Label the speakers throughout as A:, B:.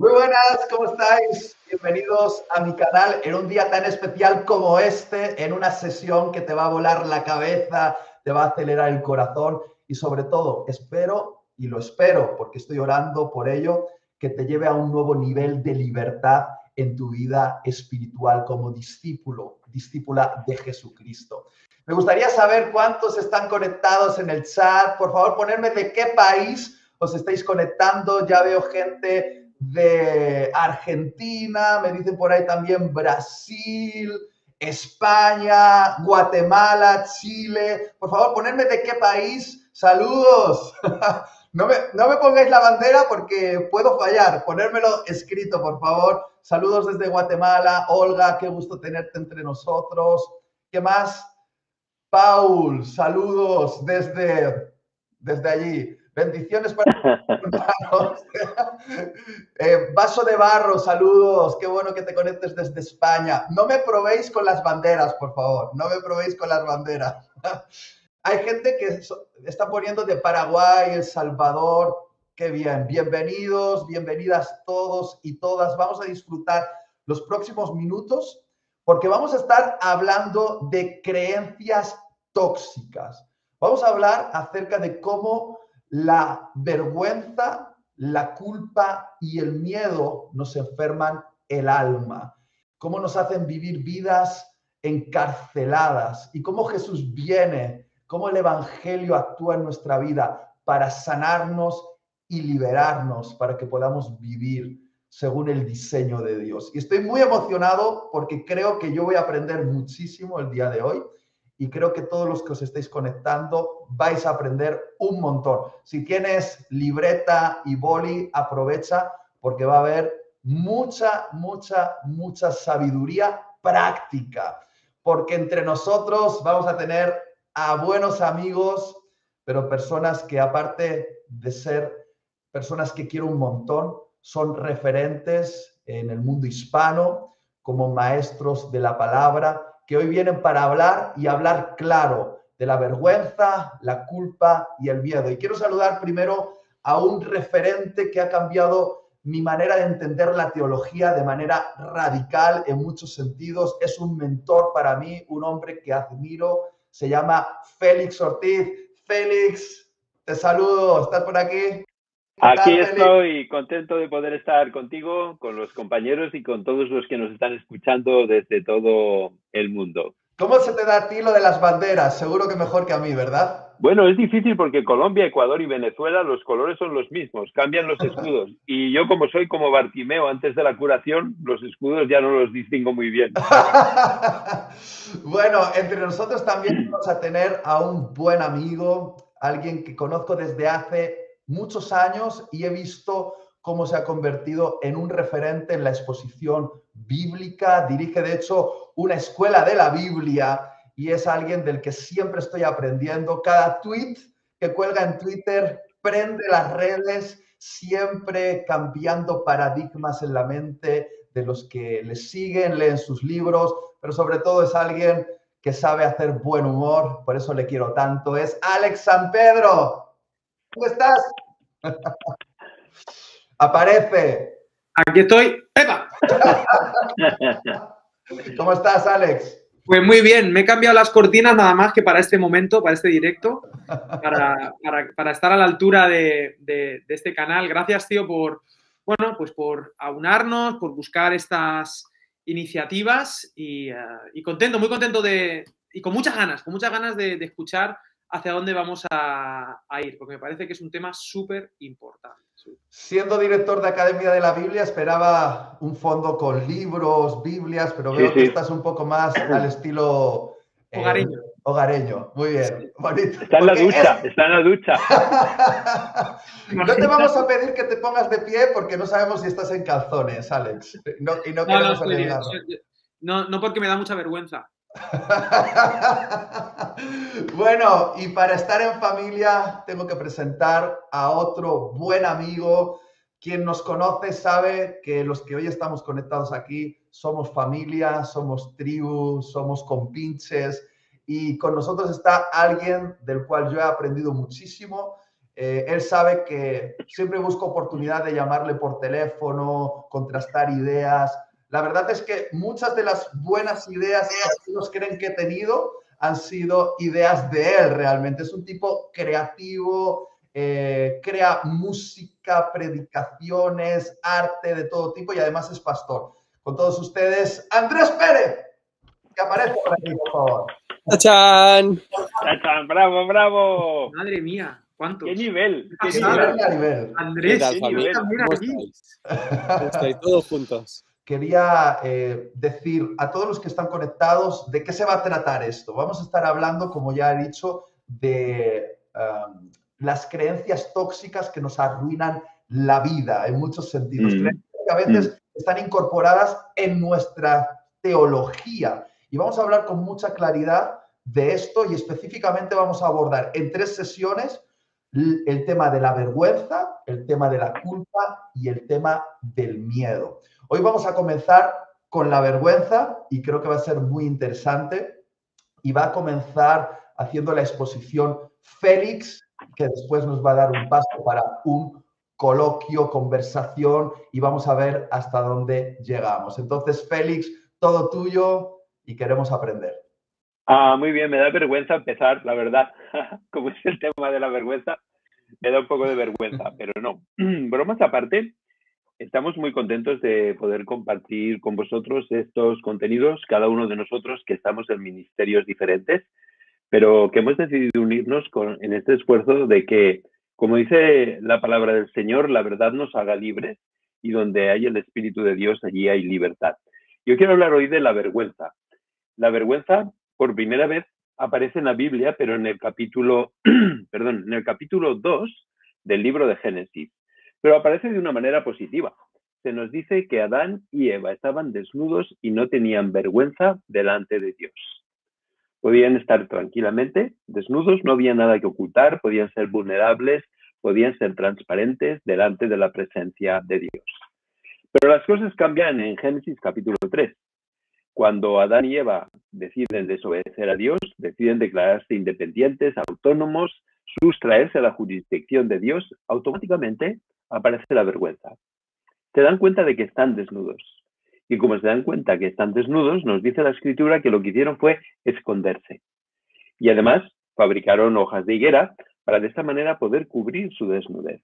A: Muy buenas, ¿cómo estáis? Bienvenidos a mi canal en un día tan especial como este, en una sesión que te va a volar la cabeza, te va a acelerar el corazón y sobre todo espero, y lo espero porque estoy orando por ello, que te lleve a un nuevo nivel de libertad en tu vida espiritual como discípulo, discípula de Jesucristo. Me gustaría saber cuántos están conectados en el chat. Por favor, ponerme de qué país os estáis conectando. Ya veo gente de Argentina, me dicen por ahí también Brasil, España, Guatemala, Chile. Por favor, ponerme de qué país. Saludos. No me pongáis la bandera porque puedo fallar. Ponérmelo escrito, por favor. Saludos desde Guatemala. Olga, qué gusto tenerte entre nosotros. ¿Qué más? Paul, saludos desde allí. Bendiciones para hermanos. Vaso de Barro, saludos. Qué bueno que te conectes desde España. No me probéis con las banderas, por favor. No me probéis con las banderas. Hay gente que está poniendo de Paraguay, El Salvador. Qué bien. Bienvenidos, bienvenidas todos y todas. Vamos a disfrutar los próximos minutos porque vamos a estar hablando de creencias tóxicas. Vamos a hablar acerca de cómo la vergüenza, la culpa y el miedo nos enferman el alma, cómo nos hacen vivir vidas encarceladas y cómo Jesús viene, cómo el Evangelio actúa en nuestra vida para sanarnos y liberarnos para que podamos vivir según el diseño de Dios. Y estoy muy emocionado porque creo que yo voy a aprender muchísimo el día de hoy y creo que todos los que os estéis conectando vais a aprender un montón. Si tienes libreta y boli, aprovecha porque va a haber mucha sabiduría práctica, porque entre nosotros vamos a tener a buenos amigos, pero personas que aparte de ser personas que quiero un montón, son referentes en el mundo hispano como maestros de la palabra, que hoy vienen para hablar y hablar claro de la vergüenza, la culpa y el miedo. Y quiero saludar primero a un referente que ha cambiado mi manera de entender la teología de manera radical en muchos sentidos. Es un mentor para mí, un hombre que admiro. Se llama Félix Ortiz. Félix, te saludo. ¿Estás por aquí? ¿Qué
B: Aquí
A: tal, Félix?
B: estoy contento de poder estar contigo, con los compañeros y con todos los que nos están escuchando desde todo el mundo.
A: ¿Cómo se te da a ti lo de las banderas? Seguro que mejor que a mí, ¿verdad?
B: Bueno, es difícil porque Colombia, Ecuador y Venezuela los colores son los mismos, cambian los escudos. Y yo como soy como Bartimeo antes de la curación, los escudos ya no los distingo muy bien.
A: Bueno, entre nosotros también vamos a tener a un buen amigo, alguien que conozco desde hace muchos años y he visto cómo se ha convertido en un referente en la exposición bíblica. Dirige, de hecho, una escuela de la Biblia y es alguien del que siempre estoy aprendiendo. Cada tweet que cuelga en Twitter prende las redes, siempre cambiando paradigmas en la mente de los que le siguen, leen sus libros, pero sobre todo es alguien que sabe hacer buen humor, por eso le quiero tanto. Es Alex San Pedro. ¿Cómo estás? Aparece.
C: Aquí estoy. ¡Epa!
A: ¿Cómo estás, Alex?
C: Pues muy bien, me he cambiado las cortinas nada más que para este momento, para este directo, para estar a la altura de este canal. Gracias, tío, bueno, pues por aunarnos, por buscar estas iniciativas y contento, muy contento y con muchas ganas de escuchar hacia dónde vamos a ir, porque me parece que es un tema súper importante.
A: Siendo director de Academia de la Biblia, esperaba un fondo con libros, Biblias, pero
B: Sí,
A: veo que
B: sí.
A: estás un poco más al estilo
C: Hogareño.
A: hogareño. Muy bien, bonito.
B: Está en la
A: Porque
B: ducha, está en la ducha.
A: No te vamos a pedir que te pongas de pie porque no sabemos si estás en calzones, Alex. Y no
C: No,
A: queremos
C: estoy bien.
A: arriesgarlo.
C: No porque me da mucha vergüenza.
A: Bueno, y para estar en familia tengo que presentar a otro buen amigo. Quien nos conoce sabe que los que hoy estamos conectados aquí somos familia, somos tribu, somos compinches y con nosotros está alguien del cual yo he aprendido muchísimo. Él sabe que siempre busco oportunidad de llamarle por teléfono, contrastar ideas. La verdad es que muchas de las buenas ideas que algunos creen que he tenido han sido ideas de él realmente. Es un tipo creativo, crea música, predicaciones, arte de todo tipo y además es pastor. Con todos ustedes, Andrés Pérez, que aparece por aquí, por favor.
D: ¡Tachán!
B: ¡Tachán! ¡Bravo, bravo!
C: Madre mía, ¿cuántos?
B: ¡Qué nivel! ¡Qué
C: ¿Qué
B: nivel!
A: nivel?
C: Andrés,
D: ¿Qué tal,
B: qué
D: familia?
B: nivel.
C: también
D: ¿Cómo
C: aquí.
D: estáis? Estáis todos juntos.
A: Quería decir a todos los que están conectados de qué se va a tratar esto. Vamos a estar hablando, como ya he dicho, de las creencias tóxicas que nos arruinan la vida en muchos sentidos. Creencias que a veces están incorporadas en nuestra teología. Y vamos a hablar con mucha claridad de esto y específicamente vamos a abordar en 3 sesiones el tema de la vergüenza, el tema de la culpa y el tema del miedo. Hoy vamos a comenzar con la vergüenza y creo que va a ser muy interesante y va a comenzar haciendo la exposición Félix, que después nos va a dar un paso para un coloquio, conversación y vamos a ver hasta dónde llegamos. Entonces, Félix, todo tuyo y queremos aprender.
B: Muy bien, me da vergüenza empezar, la verdad. Como es el tema de la vergüenza, me da un poco de vergüenza, pero no. Bromas aparte, estamos muy contentos de poder compartir con vosotros estos contenidos, cada uno de nosotros que estamos en ministerios diferentes, pero que hemos decidido unirnos en este esfuerzo de que, como dice la palabra del Señor, la verdad nos haga libres y donde hay el Espíritu de Dios, allí hay libertad. Yo quiero hablar hoy de la vergüenza. La vergüenza, por primera vez, aparece en la Biblia, pero en el capítulo, en el capítulo 2 del libro de Génesis. Pero aparece de una manera positiva. Se nos dice que Adán y Eva estaban desnudos y no tenían vergüenza delante de Dios. Podían estar tranquilamente desnudos, no había nada que ocultar, podían ser vulnerables, podían ser transparentes delante de la presencia de Dios. Pero las cosas cambian en Génesis capítulo 3. Cuando Adán y Eva deciden desobedecer a Dios, deciden declararse independientes, autónomos, sustraerse a la jurisdicción de Dios, automáticamente aparece la vergüenza. Se dan cuenta de que están desnudos. Y como se dan cuenta que están desnudos, nos dice la Escritura que lo que hicieron fue esconderse. Y además fabricaron hojas de higuera para de esta manera poder cubrir su desnudez.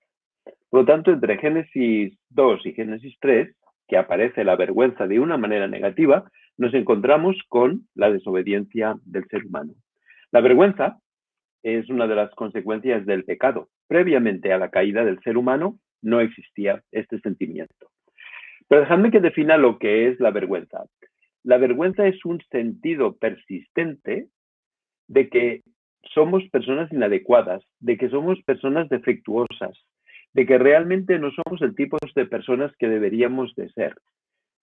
B: Por lo tanto, entre Génesis 2 y Génesis 3, que aparece la vergüenza de una manera negativa, nos encontramos con la desobediencia del ser humano. La vergüenza es una de las consecuencias del pecado. Previamente a la caída del ser humano no existía este sentimiento. Pero dejadme que defina lo que es la vergüenza. La vergüenza es un sentido persistente de que somos personas inadecuadas, de que somos personas defectuosas, de que realmente no somos el tipo de personas que deberíamos de ser,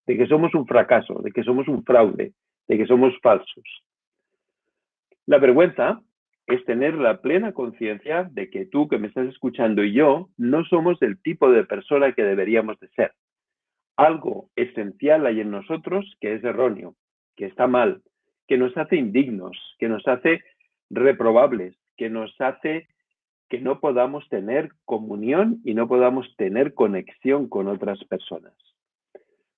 B: de que somos un fracaso, de que somos un fraude, de que somos falsos. La vergüenza es tener la plena conciencia de que tú que me estás escuchando y yo no somos el tipo de persona que deberíamos de ser. Algo esencial hay en nosotros que es erróneo, que está mal, que nos hace indignos, que nos hace reprobables, que nos hace que no podamos tener comunión y no podamos tener conexión con otras personas.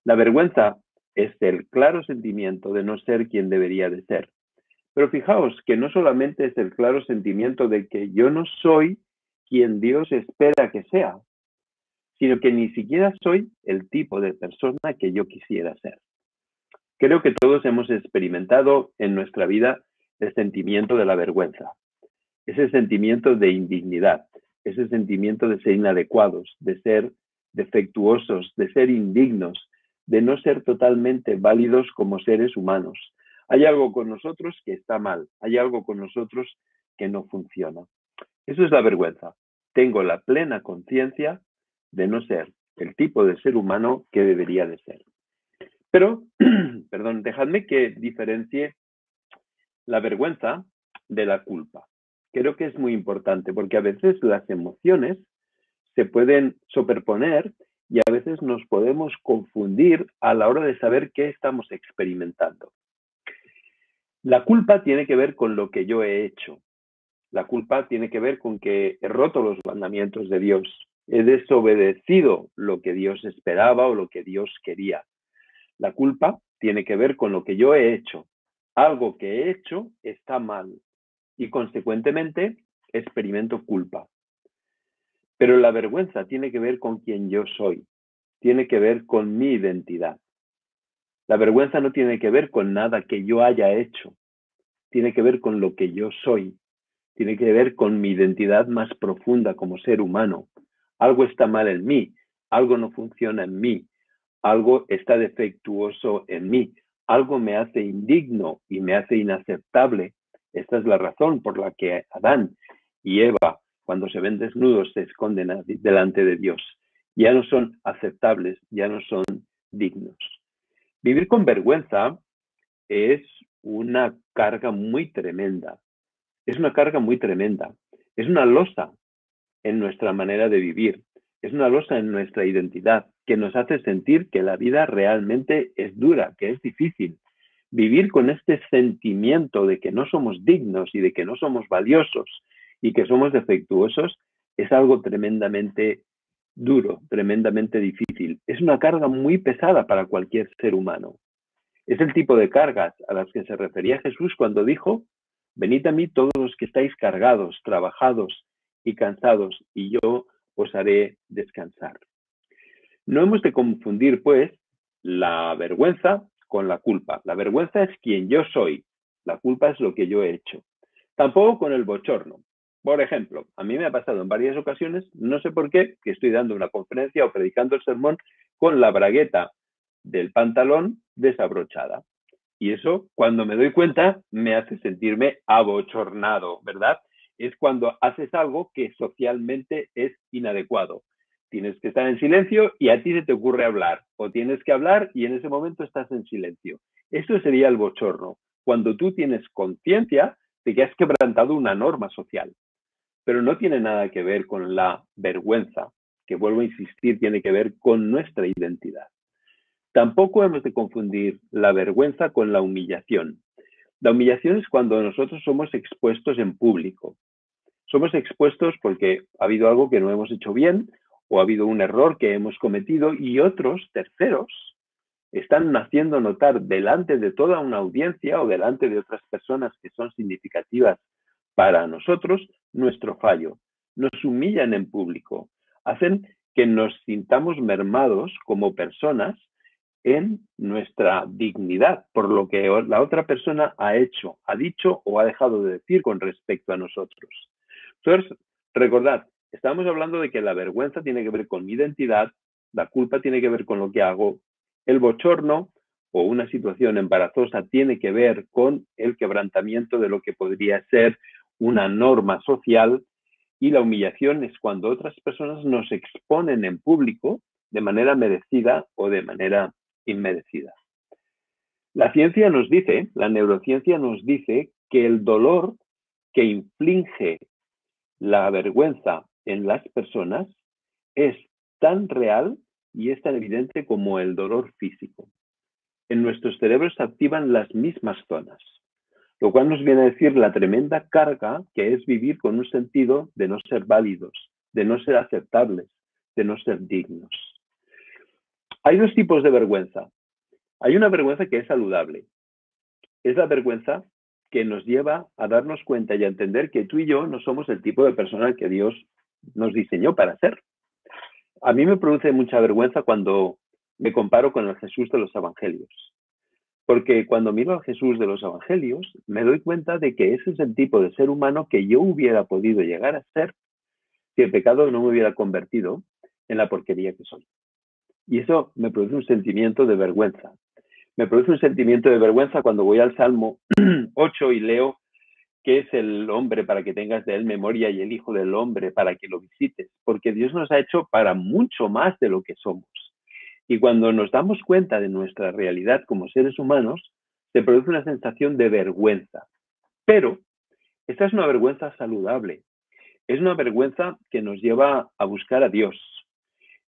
B: La vergüenza es el claro sentimiento de no ser quien debería de ser. Pero fijaos que no solamente es el claro sentimiento de que yo no soy quien Dios espera que sea, sino que ni siquiera soy el tipo de persona que yo quisiera ser. Creo que todos hemos experimentado en nuestra vida el sentimiento de la vergüenza, ese sentimiento de indignidad, ese sentimiento de ser inadecuados, de ser defectuosos, de ser indignos, de no ser totalmente válidos como seres humanos. Hay algo con nosotros que está mal, hay algo con nosotros que no funciona. Eso es la vergüenza. Tengo la plena conciencia de no ser el tipo de ser humano que debería de ser. Pero, dejadme que diferencie la vergüenza de la culpa. Creo que es muy importante porque a veces las emociones se pueden superponer y a veces nos podemos confundir a la hora de saber qué estamos experimentando. La culpa tiene que ver con lo que yo he hecho. La culpa tiene que ver con que he roto los mandamientos de Dios. He desobedecido lo que Dios esperaba o lo que Dios quería. La culpa tiene que ver con lo que yo he hecho. Algo que he hecho está mal y consecuentemente experimento culpa. Pero la vergüenza tiene que ver con quién yo soy. Tiene que ver con mi identidad. La vergüenza no tiene que ver con nada que yo haya hecho. Tiene que ver con lo que yo soy. Tiene que ver con mi identidad más profunda como ser humano. Algo está mal en mí, algo no funciona en mí, algo está defectuoso en mí, algo me hace indigno y me hace inaceptable. Esta es la razón por la que Adán y Eva, cuando se ven desnudos, se esconden delante de Dios. Ya no son aceptables, ya no son dignos. Vivir con vergüenza es una carga muy tremenda. Es una carga muy tremenda. Es una losa en nuestra manera de vivir. Es una losa en nuestra identidad que nos hace sentir que la vida realmente es dura, que es difícil. Vivir con este sentimiento de que no somos dignos y de que no somos valiosos y que somos defectuosos es algo tremendamente duro, tremendamente difícil. Es una carga muy pesada para cualquier ser humano. Es el tipo de cargas a las que se refería Jesús cuando dijo: venid a mí todos los que estáis cargados, trabajados y cansados, y yo os haré descansar. No hemos de confundir, pues, la vergüenza con la culpa. La vergüenza es quien yo soy, la culpa es lo que yo he hecho. Tampoco con el bochorno. Por ejemplo, a mí me ha pasado en varias ocasiones, no sé por qué, que estoy dando una conferencia o predicando el sermón con la bragueta del pantalón desabrochada. Y eso, cuando me doy cuenta, me hace sentirme abochornado, ¿verdad? Es cuando haces algo que socialmente es inadecuado. Tienes que estar en silencio y a ti se te ocurre hablar. O tienes que hablar y en ese momento estás en silencio. Eso sería el bochorno. Cuando tú tienes conciencia de que has quebrantado una norma social. Pero no tiene nada que ver con la vergüenza, que vuelvo a insistir, tiene que ver con nuestra identidad. Tampoco hemos de confundir la vergüenza con la humillación. La humillación es cuando nosotros somos expuestos en público. Somos expuestos porque ha habido algo que no hemos hecho bien o ha habido un error que hemos cometido y otros terceros están haciendo notar delante de toda una audiencia o delante de otras personas que son significativas para nosotros nuestro fallo. Nos humillan en público, hacen que nos sintamos mermados como personas en nuestra dignidad, por lo que la otra persona ha hecho, ha dicho o ha dejado de decir con respecto a nosotros. Entonces, recordad, estamos hablando de que la vergüenza tiene que ver con mi identidad, la culpa tiene que ver con lo que hago, el bochorno o una situación embarazosa tiene que ver con el quebrantamiento de lo que podría ser una norma social, y la humillación es cuando otras personas nos exponen en público de manera merecida o de manera inmerecida. La ciencia nos dice, la neurociencia nos dice que el dolor que inflige la vergüenza en las personas es tan real y es tan evidente como el dolor físico. En nuestros cerebros se activan las mismas zonas, lo cual nos viene a decir la tremenda carga que es vivir con un sentido de no ser válidos, de no ser aceptables, de no ser dignos. Hay dos tipos de vergüenza. Hay una vergüenza que es saludable. Es la vergüenza que nos lleva a darnos cuenta y a entender que tú y yo no somos el tipo de persona que Dios nos diseñó para ser. A mí me produce mucha vergüenza cuando me comparo con el Jesús de los Evangelios. Porque cuando miro al Jesús de los Evangelios, me doy cuenta de que ese es el tipo de ser humano que yo hubiera podido llegar a ser si el pecado no me hubiera convertido en la porquería que soy. Y eso me produce un sentimiento de vergüenza. Me produce un sentimiento de vergüenza cuando voy al Salmo 8 y leo que es el hombre para que tengas de él memoria y el hijo del hombre para que lo visites. Porque Dios nos ha hecho para mucho más de lo que somos. Y cuando nos damos cuenta de nuestra realidad como seres humanos, se produce una sensación de vergüenza. Pero esta es una vergüenza saludable. Es una vergüenza que nos lleva a buscar a Dios.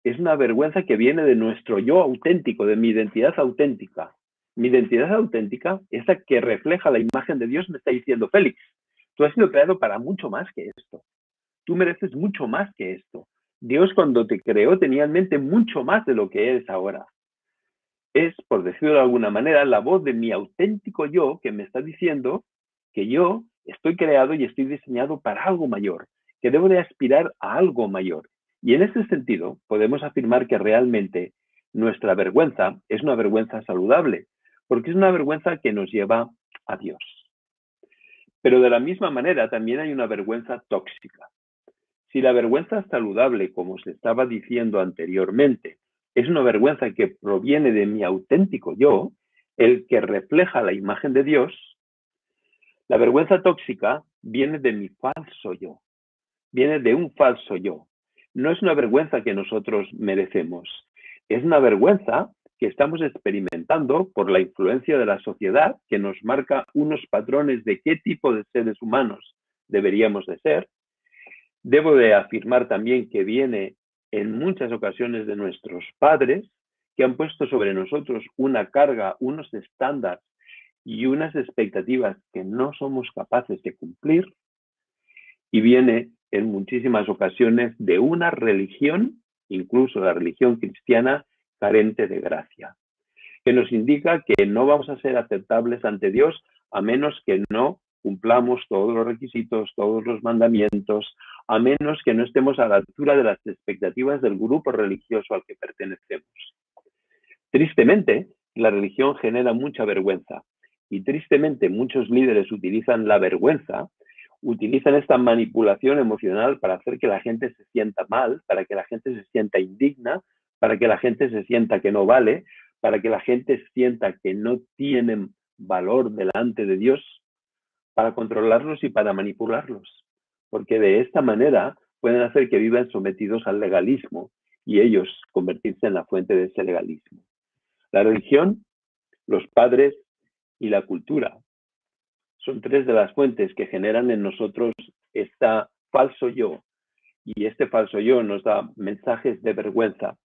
B: Es una vergüenza que viene de nuestro yo auténtico, de mi identidad auténtica. Mi identidad auténtica, esa que refleja la imagen de Dios, me está diciendo: Félix, Tú has sido creado para mucho más que esto. Tú mereces mucho más que esto. Dios, cuando te creó, tenía en mente mucho más de lo que eres ahora. Es, por decirlo de alguna manera, la voz de mi auténtico yo que me está diciendo que yo estoy creado y estoy diseñado para algo mayor, que debo de aspirar a algo mayor. Y en ese sentido, podemos afirmar que realmente nuestra vergüenza es una vergüenza saludable, porque es una vergüenza que nos lleva a Dios. Pero de la misma manera también hay una vergüenza tóxica. Si la vergüenza saludable, como se estaba diciendo anteriormente, es una vergüenza que proviene de mi auténtico yo, el que refleja la imagen de Dios, la vergüenza tóxica viene de mi falso yo, viene de un falso yo. No es una vergüenza que nosotros merecemos, es una vergüenza que estamos experimentando por la influencia de la sociedad que nos marca unos patrones de qué tipo de seres humanos deberíamos de ser. Debo de afirmar también que viene en muchas ocasiones de nuestros padres, que han puesto sobre nosotros una carga, unos estándares y unas expectativas que no somos capaces de cumplir. Y viene en muchísimas ocasiones de una religión, incluso la religión cristiana, carente de gracia, que nos indica que no vamos a ser aceptables ante Dios a menos que no cumplamos todos los requisitos, todos los mandamientos, a menos que no estemos a la altura de las expectativas del grupo religioso al que pertenecemos. Tristemente, la religión genera mucha vergüenza y tristemente muchos líderes utilizan la vergüenza, utilizan esta manipulación emocional para hacer que la gente se sienta mal, para que la gente se sienta indigna, para que la gente se sienta que no vale, para que la gente sienta que no tienen valor delante de Dios, para controlarlos y para manipularlos. Porque de esta manera pueden hacer que vivan sometidos al legalismo y ellos convertirse en la fuente de ese legalismo. La religión, los padres y la cultura son tres de las fuentes que generan en nosotros este falso yo. Y este falso yo nos da mensajes de vergüenza,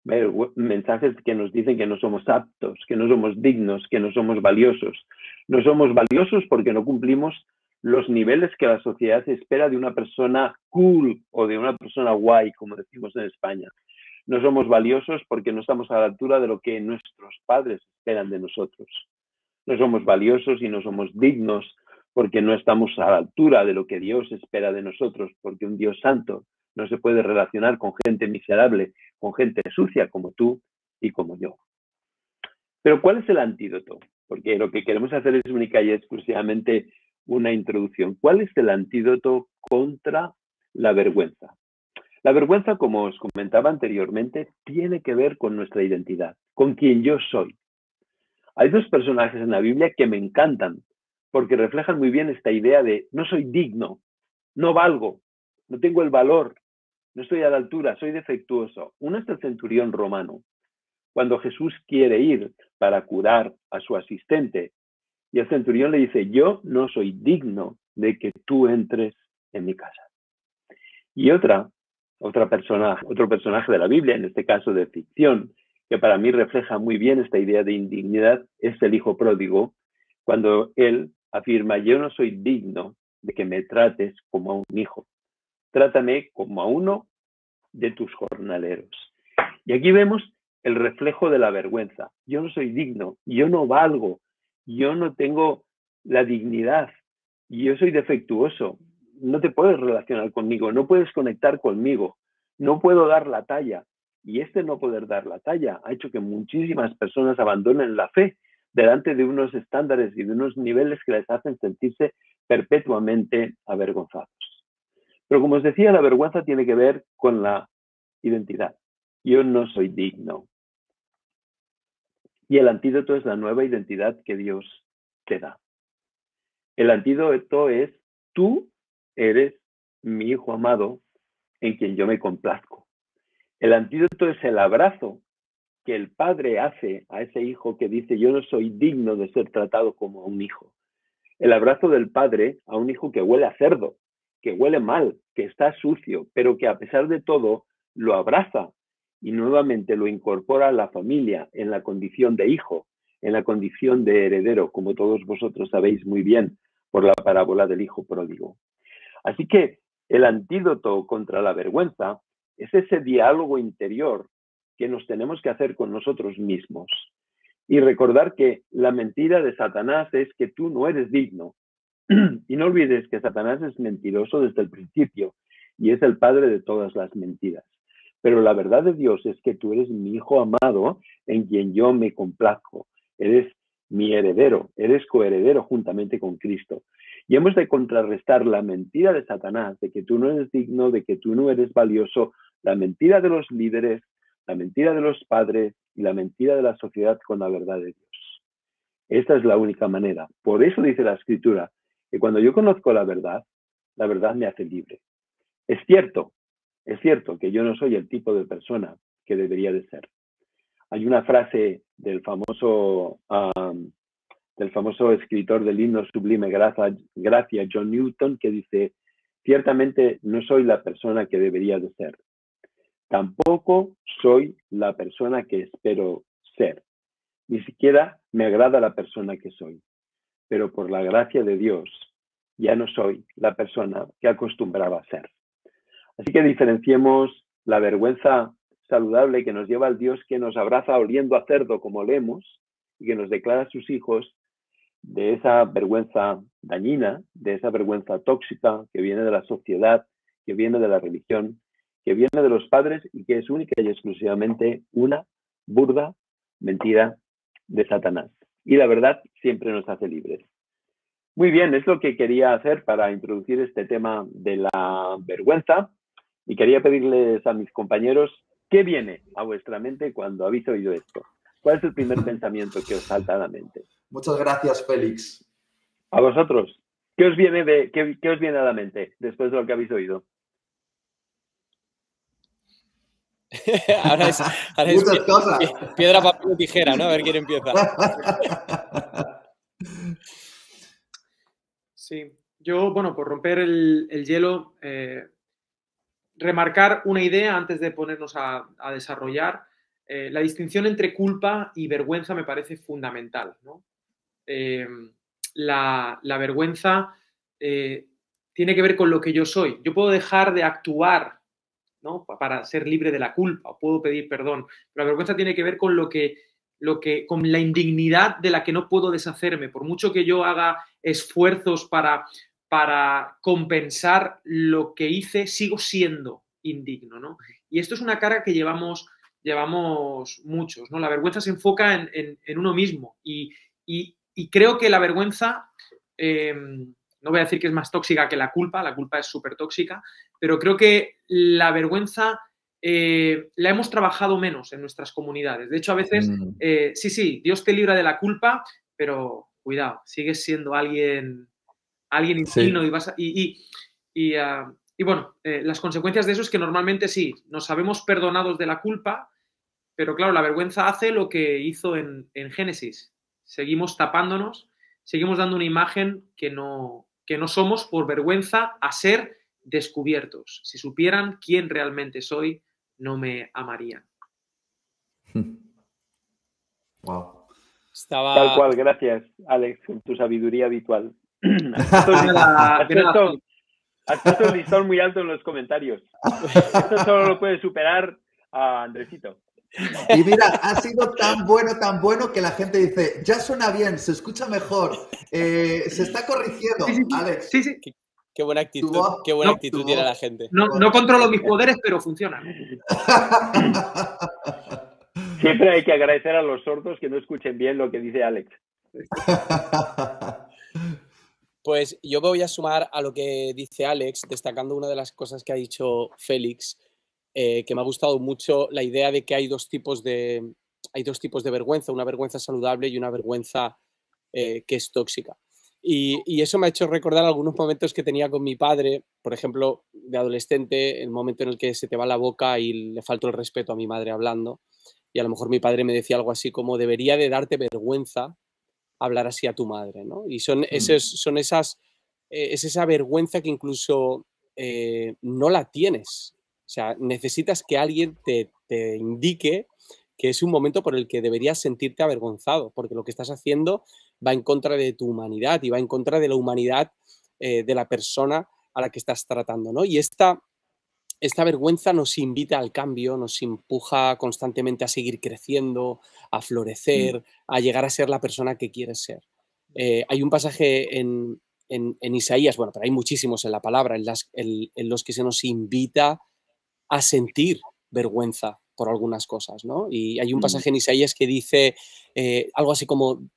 B: mensajes que nos dicen que no somos aptos, que no somos dignos, que no somos valiosos. No somos valiosos porque no cumplimos los niveles que la sociedad espera de una persona cool o de una persona guay, como decimos en España. No somos valiosos porque no estamos a la altura de lo que nuestros padres esperan de nosotros. No somos valiosos y no somos dignos porque no estamos a la altura de lo que Dios espera de nosotros, porque un Dios santo no se puede relacionar con gente miserable, con gente sucia como tú y como yo. Pero ¿cuál es el antídoto? Porque lo que queremos hacer es única y exclusivamente una introducción. ¿Cuál es el antídoto contra la vergüenza? La vergüenza, como os comentaba anteriormente, tiene que ver con nuestra identidad, con quien yo soy. Hay dos personajes en la Biblia que me encantan porque reflejan muy bien esta idea de no soy digno, no valgo, no tengo el valor, no estoy a la altura, soy defectuoso. Uno es el centurión romano, cuando Jesús quiere ir para curar a su asistente y el centurión le dice, yo no soy digno de que tú entres en mi casa. Y otro personaje de la Biblia, en este caso de ficción, que para mí refleja muy bien esta idea de indignidad, es el hijo pródigo, cuando él afirma, yo no soy digno de que me trates como a un hijo, trátame como a uno de tus jornaleros. Y aquí vemos el reflejo de la vergüenza. Yo no soy digno, yo no valgo, yo no tengo la dignidad, yo soy defectuoso, no te puedes relacionar conmigo, no puedes conectar conmigo, no puedo dar la talla. Y este no poder dar la talla ha hecho que muchísimas personas abandonen la fe delante de unos estándares y de unos niveles que les hacen sentirse perpetuamente avergonzados. Pero como os decía, la vergüenza tiene que ver con la identidad. Yo no soy digno. Y el antídoto es la nueva identidad que Dios te da. El antídoto es, tú eres mi hijo amado en quien yo me complazco. El antídoto es el abrazo que el padre hace a ese hijo que dice, yo no soy digno de ser tratado como un hijo. El abrazo del padre a un hijo que huele a cerdo, que huele mal, que está sucio, pero que a pesar de todo lo abraza y nuevamente lo incorpora a la familia en la condición de hijo, en la condición de heredero, como todos vosotros sabéis muy bien, por la parábola del hijo pródigo. Así que el antídoto contra la vergüenza es ese diálogo interior que nos tenemos que hacer con nosotros mismos y recordar que la mentira de Satanás es que tú no eres digno. Y no olvides que Satanás es mentiroso desde el principio y es el padre de todas las mentiras. Pero la verdad de Dios es que tú eres mi hijo amado en quien yo me complazco. Eres mi heredero, eres coheredero juntamente con Cristo. Y hemos de contrarrestar la mentira de Satanás, de que tú no eres digno, de que tú no eres valioso, la mentira de los líderes, la mentira de los padres y la mentira de la sociedad con la verdad de Dios. Esta es la única manera. Por eso dice la Escritura, que cuando yo conozco la verdad me hace libre. Es cierto que yo no soy el tipo de persona que debería de ser. Hay una frase del famoso escritor del himno Sublime Gracia, John Newton, que dice, ciertamente no soy la persona que debería de ser. Tampoco soy la persona que espero ser. Ni siquiera me agrada la persona que soy. Pero por la gracia de Dios, ya no soy la persona que acostumbraba a ser. Así que diferenciemos la vergüenza saludable que nos lleva al Dios que nos abraza oliendo a cerdo como leemos y que nos declara a sus hijos, de esa vergüenza dañina, de esa vergüenza tóxica que viene de la sociedad, que viene de la religión, que viene de los padres y que es única y exclusivamente una burda mentira de Satanás. Y la verdad siempre nos hace libres. Muy bien, es lo que quería hacer para introducir este tema de la vergüenza y quería pedirles a mis compañeros qué viene a vuestra mente cuando habéis oído esto. ¿Cuál es el primer pensamiento que os salta a la mente?
A: Muchas gracias, Félix.
B: A vosotros, ¿qué os viene a la mente después de lo que habéis oído?
D: Ahora es
A: Muchas cosas.
D: piedra, papel o tijera, ¿no? A ver quién empieza.
C: Sí, yo, bueno, por romper el hielo, remarcar una idea antes de ponernos a desarrollar. La distinción entre culpa y vergüenza me parece fundamental, ¿no? La vergüenza tiene que ver con lo que yo soy. Yo puedo dejar de actuar, ¿no?, para ser libre de la culpa, o puedo pedir perdón. Pero la vergüenza tiene que ver con con la indignidad de la que no puedo deshacerme. Por mucho que yo haga esfuerzos para compensar lo que hice, sigo siendo indigno, ¿no? Y esto es una carga que llevamos muchos, ¿no? La vergüenza se enfoca en uno mismo y creo que la vergüenza, no voy a decir que es más tóxica que la culpa es súper tóxica, pero creo que la vergüenza la hemos trabajado menos en nuestras comunidades. De hecho, a veces, sí, Dios te libra de la culpa, pero cuidado, sigues siendo alguien indigno, sí. Y bueno, las consecuencias de eso es que normalmente sí, nos sabemos perdonados de la culpa, pero claro, la vergüenza hace lo que hizo en Génesis. Seguimos tapándonos, seguimos dando una imagen que no somos por vergüenza a ser descubiertos. Si supieran quién realmente soy, no me amarían.
A: Wow.
B: Tal cual, gracias, Alex, con tu sabiduría habitual. Has puesto el listón muy alto en los comentarios. Esto solo lo puede superar a Andresito.
A: Y mira, ha sido tan bueno que la gente dice, ya suena bien, se escucha mejor, se está corrigiendo, sí. Alex.
C: Sí.
D: Qué buena actitud, tiene la gente. No controlo mis poderes, pero funciona.
B: Siempre hay que agradecer a los sordos que no escuchen bien lo que dice Alex.
D: Pues yo me voy a sumar a lo que dice Alex, destacando una de las cosas que ha dicho Félix, que me ha gustado mucho, la idea de que hay dos tipos de vergüenza, una vergüenza saludable y una vergüenza que es tóxica. Y eso me ha hecho recordar algunos momentos que tenía con mi padre, por ejemplo, de adolescente, el momento en el que se te va la boca y le faltó el respeto a mi madre hablando, y a lo mejor mi padre me decía algo así como, debería de darte vergüenza hablar así a tu madre, ¿no? Y es esa vergüenza que incluso no la tienes. O sea, necesitas que alguien te indique que es un momento por el que deberías sentirte avergonzado, porque lo que estás haciendo va en contra de tu humanidad y va en contra de la humanidad de la persona a la que estás tratando, ¿no? Y esta vergüenza nos invita al cambio, nos empuja constantemente a seguir creciendo, a florecer, a llegar a ser la persona que quieres ser. Hay un pasaje en Isaías, bueno, pero hay muchísimos en la palabra, en los que se nos invita a sentir vergüenza por algunas cosas, ¿no? Y hay un pasaje en Isaías que dice algo así como,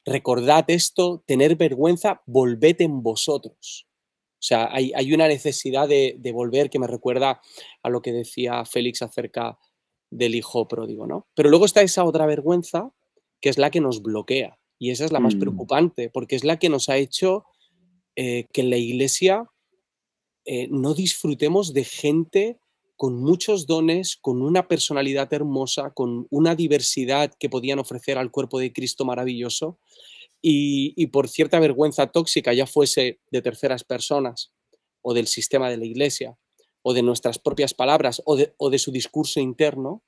D: recordad esto, tener vergüenza, volved en vosotros. O sea, hay una necesidad de volver que me recuerda a lo que decía Félix acerca del hijo pródigo, ¿no? Pero luego está esa otra vergüenza que es la que nos bloquea y esa es la más preocupante porque es la que nos ha hecho que en la iglesia no disfrutemos de gente con muchos dones, con una personalidad hermosa, con una diversidad que podían ofrecer al cuerpo de Cristo maravilloso y por cierta vergüenza tóxica, ya fuese de terceras personas o del sistema de la iglesia o de nuestras propias palabras o de su discurso interno,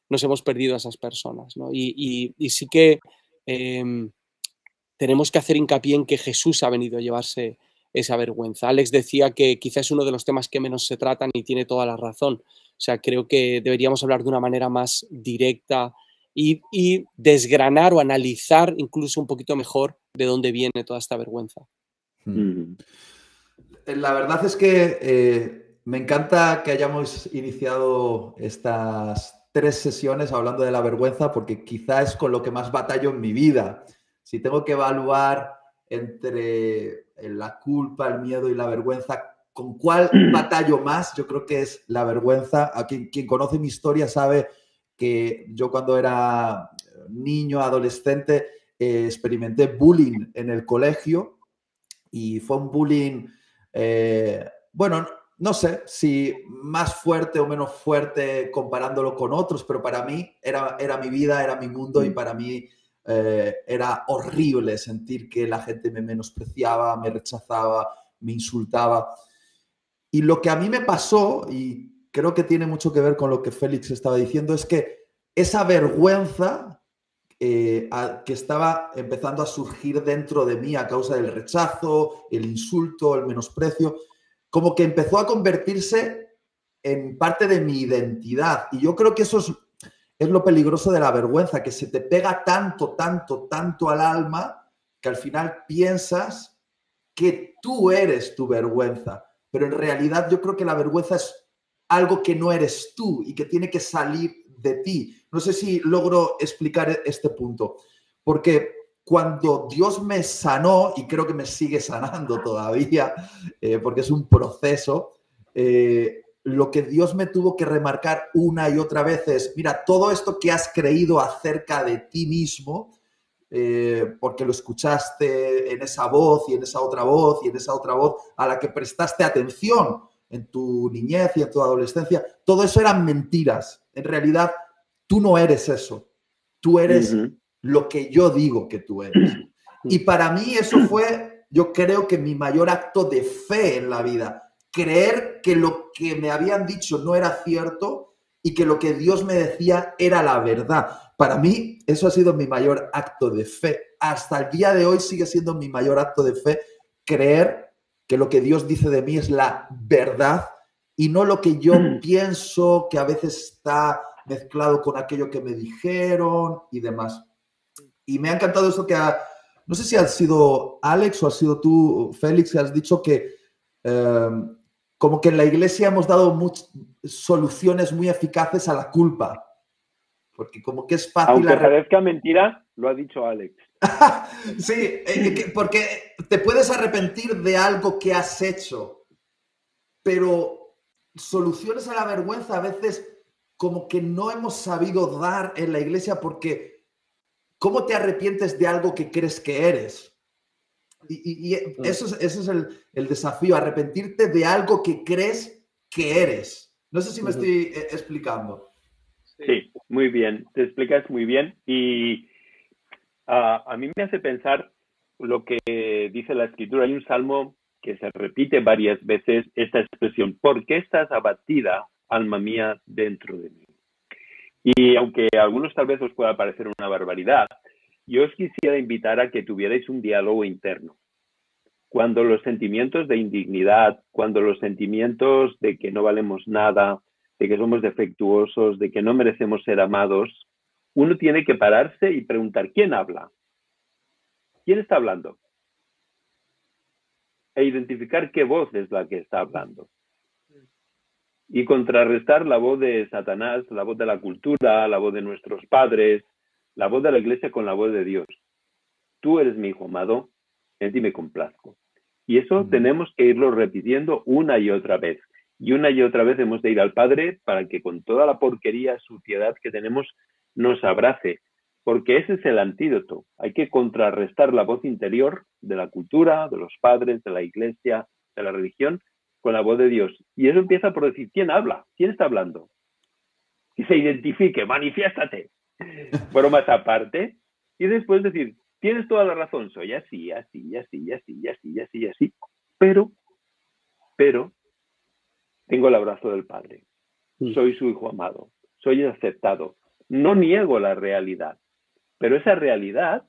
D: nos hemos perdido a esas personas, ¿no? Y sí que tenemos que hacer hincapié en que Jesús ha venido a llevarse esa vergüenza. Alex decía que quizás es uno de los temas que menos se tratan y tiene toda la razón. O sea, creo que deberíamos hablar de una manera más directa y desgranar o analizar incluso un poquito mejor de dónde viene toda esta vergüenza.
A: La verdad es que me encanta que hayamos iniciado estas 3 sesiones hablando de la vergüenza porque quizá es con lo que más batallo en mi vida. Si tengo que evaluar entre la culpa, el miedo y la vergüenza, ¿con cuál batallo más? Yo creo que es la vergüenza. A quien conoce mi historia sabe que yo cuando era niño, adolescente, experimenté bullying en el colegio y fue un bullying, bueno, no sé si más fuerte o menos fuerte comparándolo con otros, pero para mí era mi vida, era mi mundo y para mí era horrible sentir que la gente me menospreciaba, me rechazaba, me insultaba. Y lo que a mí me pasó, y creo que tiene mucho que ver con lo que Félix estaba diciendo, es que esa vergüenza que estaba empezando a surgir dentro de mí a causa del rechazo, el insulto, el menosprecio, como que empezó a convertirse en parte de mi identidad. Y yo creo que eso es lo peligroso de la vergüenza, que se te pega tanto, tanto, tanto al alma que al final piensas que tú eres tu vergüenza. Pero en realidad yo creo que la vergüenza es algo que no eres tú y que tiene que salir de ti. No sé si logro explicar este punto, porque cuando Dios me sanó, y creo que me sigue sanando todavía, porque es un proceso, lo que Dios me tuvo que remarcar una y otra vez es, mira, todo esto que has creído acerca de ti mismo, porque lo escuchaste en esa voz y en esa otra voz y en esa otra voz a la que prestaste atención en tu niñez y en tu adolescencia, todo eso eran mentiras. En realidad, tú no eres eso. Tú eres lo que yo digo que tú eres. Y para mí eso fue, yo creo que mi mayor acto de fe en la vida. Creer que lo que me habían dicho no era cierto y que lo que Dios me decía era la verdad. Para mí eso ha sido mi mayor acto de fe. Hasta el día de hoy sigue siendo mi mayor acto de fe creer que lo que Dios dice de mí es la verdad y no lo que yo pienso que a veces está mezclado con aquello que me dijeron y demás. Y me ha encantado eso que no sé si has sido Alex o has sido tú, Félix, que has dicho que como que en la iglesia hemos dado soluciones muy eficaces a la culpa. Porque como que es fácil...
B: Aunque parezca mentira, lo ha dicho Alex.
A: Sí, porque te puedes arrepentir de algo que has hecho, pero soluciones a la vergüenza a veces como que no hemos sabido dar en la iglesia porque ¿cómo te arrepientes de algo que crees que eres? Y eso es el desafío, arrepentirte de algo que crees que eres. No sé si me estoy explicando.
B: Sí, muy bien, te explicas muy bien y a mí me hace pensar lo que dice la Escritura. Hay un salmo que se repite varias veces esta expresión: ¿por qué estás abatida, alma mía, dentro de mí? Y aunque a algunos tal vez os pueda parecer una barbaridad, yo os quisiera invitar a que tuvierais un diálogo interno. Cuando los sentimientos de indignidad, cuando los sentimientos de que no valemos nada, de que somos defectuosos, de que no merecemos ser amados, uno tiene que pararse y preguntar, ¿quién habla? ¿Quién está hablando? E identificar qué voz es la que está hablando. Y contrarrestar la voz de Satanás, la voz de la cultura, la voz de nuestros padres, la voz de la iglesia con la voz de Dios. Tú eres mi hijo amado, en ti me complazco. Y eso tenemos que irlo repitiendo una y otra vez. Y una y otra vez hemos de ir al Padre para que con toda la porquería, suciedad que tenemos, nos abrace. Porque ese es el antídoto. Hay que contrarrestar la voz interior de la cultura, de los padres, de la iglesia, de la religión, con la voz de Dios. Y eso empieza por decir, ¿quién habla? ¿Quién está hablando? Que se identifique, manifiéstate. Bromas aparte. Y después decir, tienes toda la razón, soy así, así, así, así, así, así, así. Pero, tengo el abrazo del Padre. Soy su hijo amado. Soy aceptado. No niego la realidad. Pero esa realidad,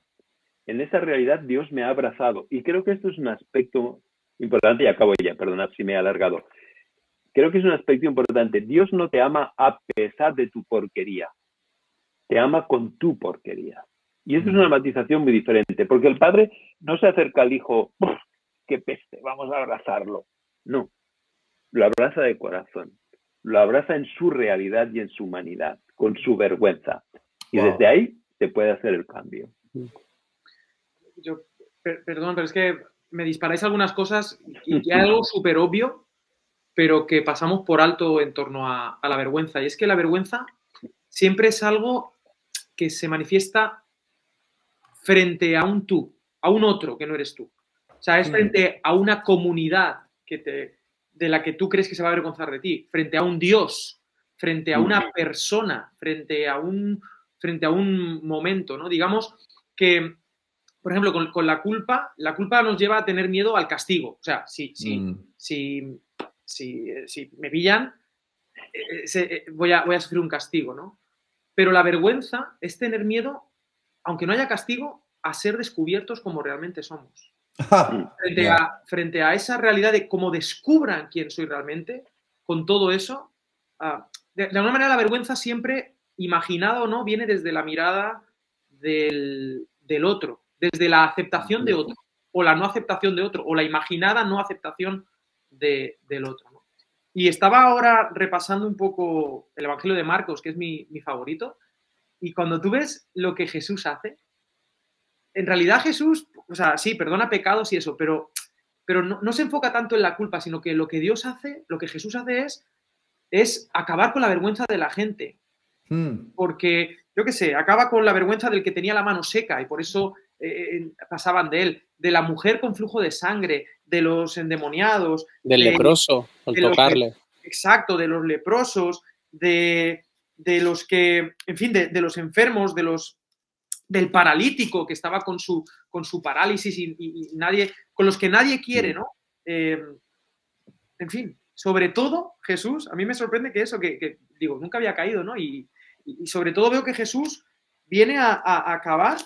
B: en esa realidad Dios me ha abrazado. Y creo que esto es un aspecto importante, y acabo ya, perdonad si me he alargado. Creo que es un aspecto importante. Dios no te ama a pesar de tu porquería. Te ama con tu porquería. Y eso es una matización muy diferente, porque el padre no se acerca al hijo, ¡qué peste! Vamos a abrazarlo. No, lo abraza de corazón. Lo abraza en su realidad y en su humanidad, con su vergüenza. Y desde ahí se puede hacer el cambio.
C: Yo, perdón, pero es que me disparáis algunas cosas y hay algo súper obvio, pero que pasamos por alto en torno a la vergüenza. Y es que la vergüenza siempre es algo que se manifiesta frente a un tú, a un otro que no eres tú. O sea, es frente a una comunidad de la que tú crees que se va a avergonzar de ti, frente a un Dios, frente a una persona, frente a un momento, ¿no? Digamos que, por ejemplo, con la culpa nos lleva a tener miedo al castigo. O sea, si me pillan, voy a sufrir un castigo, ¿no? Pero la vergüenza es tener miedo, aunque no haya castigo, a ser descubiertos como realmente somos. Frente a esa realidad de cómo descubran quién soy realmente, con todo eso, de alguna manera la vergüenza siempre, imaginada o no, viene desde la mirada del otro, desde la aceptación de otro, o la no aceptación de otro, o la imaginada no aceptación del otro, ¿no? Y estaba ahora repasando un poco el Evangelio de Marcos, que es mi favorito, y cuando tú ves lo que Jesús hace, en realidad Jesús, o sea, sí, perdona pecados y eso, pero no se enfoca tanto en la culpa, sino que lo que Dios hace, lo que Jesús hace es acabar con la vergüenza de la gente. Porque, yo qué sé, acaba con la vergüenza del que tenía la mano seca y por eso pasaban de él, de la mujer con flujo de sangre, de los endemoniados.
D: Del leproso, al tocarle.
C: Exacto, de los leprosos, de los que, en fin, de los enfermos, del paralítico que estaba con su parálisis y nadie, con los que nadie quiere, ¿no? En fin, sobre todo Jesús, a mí me sorprende que eso, que digo, nunca había caído, ¿no? Y sobre todo veo que Jesús viene a acabar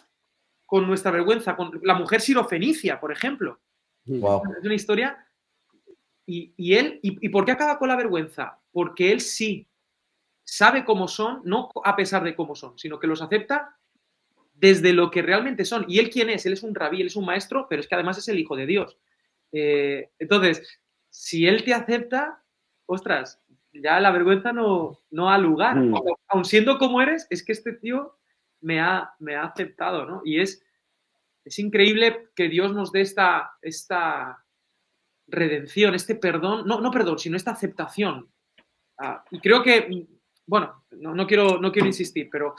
C: con nuestra vergüenza, con la mujer sirofenicia, por ejemplo.
A: Wow.
C: Es una historia. ¿Y por qué acaba con la vergüenza? Porque él sí sabe cómo son, no a pesar de cómo son, sino que los acepta desde lo que realmente son. ¿Y él quién es? Él es un rabí, él es un maestro, pero es que además es el Hijo de Dios. Entonces, si él te acepta, ostras, ya la vergüenza no ha lugar. Aun siendo como eres, es que este tío me ha aceptado, ¿no? Y es increíble que Dios nos dé esta redención, este perdón, no perdón, sino esta aceptación. Y creo que, bueno, no quiero insistir, pero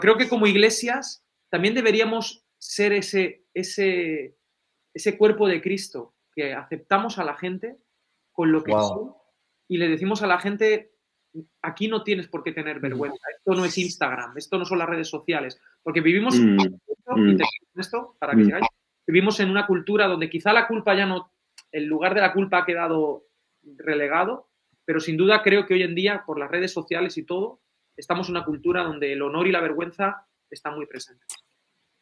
C: creo que como iglesias también deberíamos ser ese cuerpo de Cristo, que aceptamos a la gente con lo que son y le decimos a la gente, aquí no tienes por qué tener vergüenza, esto no es Instagram, esto no son las redes sociales, porque vivimos para que sigáis, vivimos en una cultura donde quizá la culpa ya no, el lugar de la culpa ha quedado relegado, pero sin duda creo que hoy en día, por las redes sociales y todo, estamos en una cultura donde el honor y la vergüenza están muy presentes.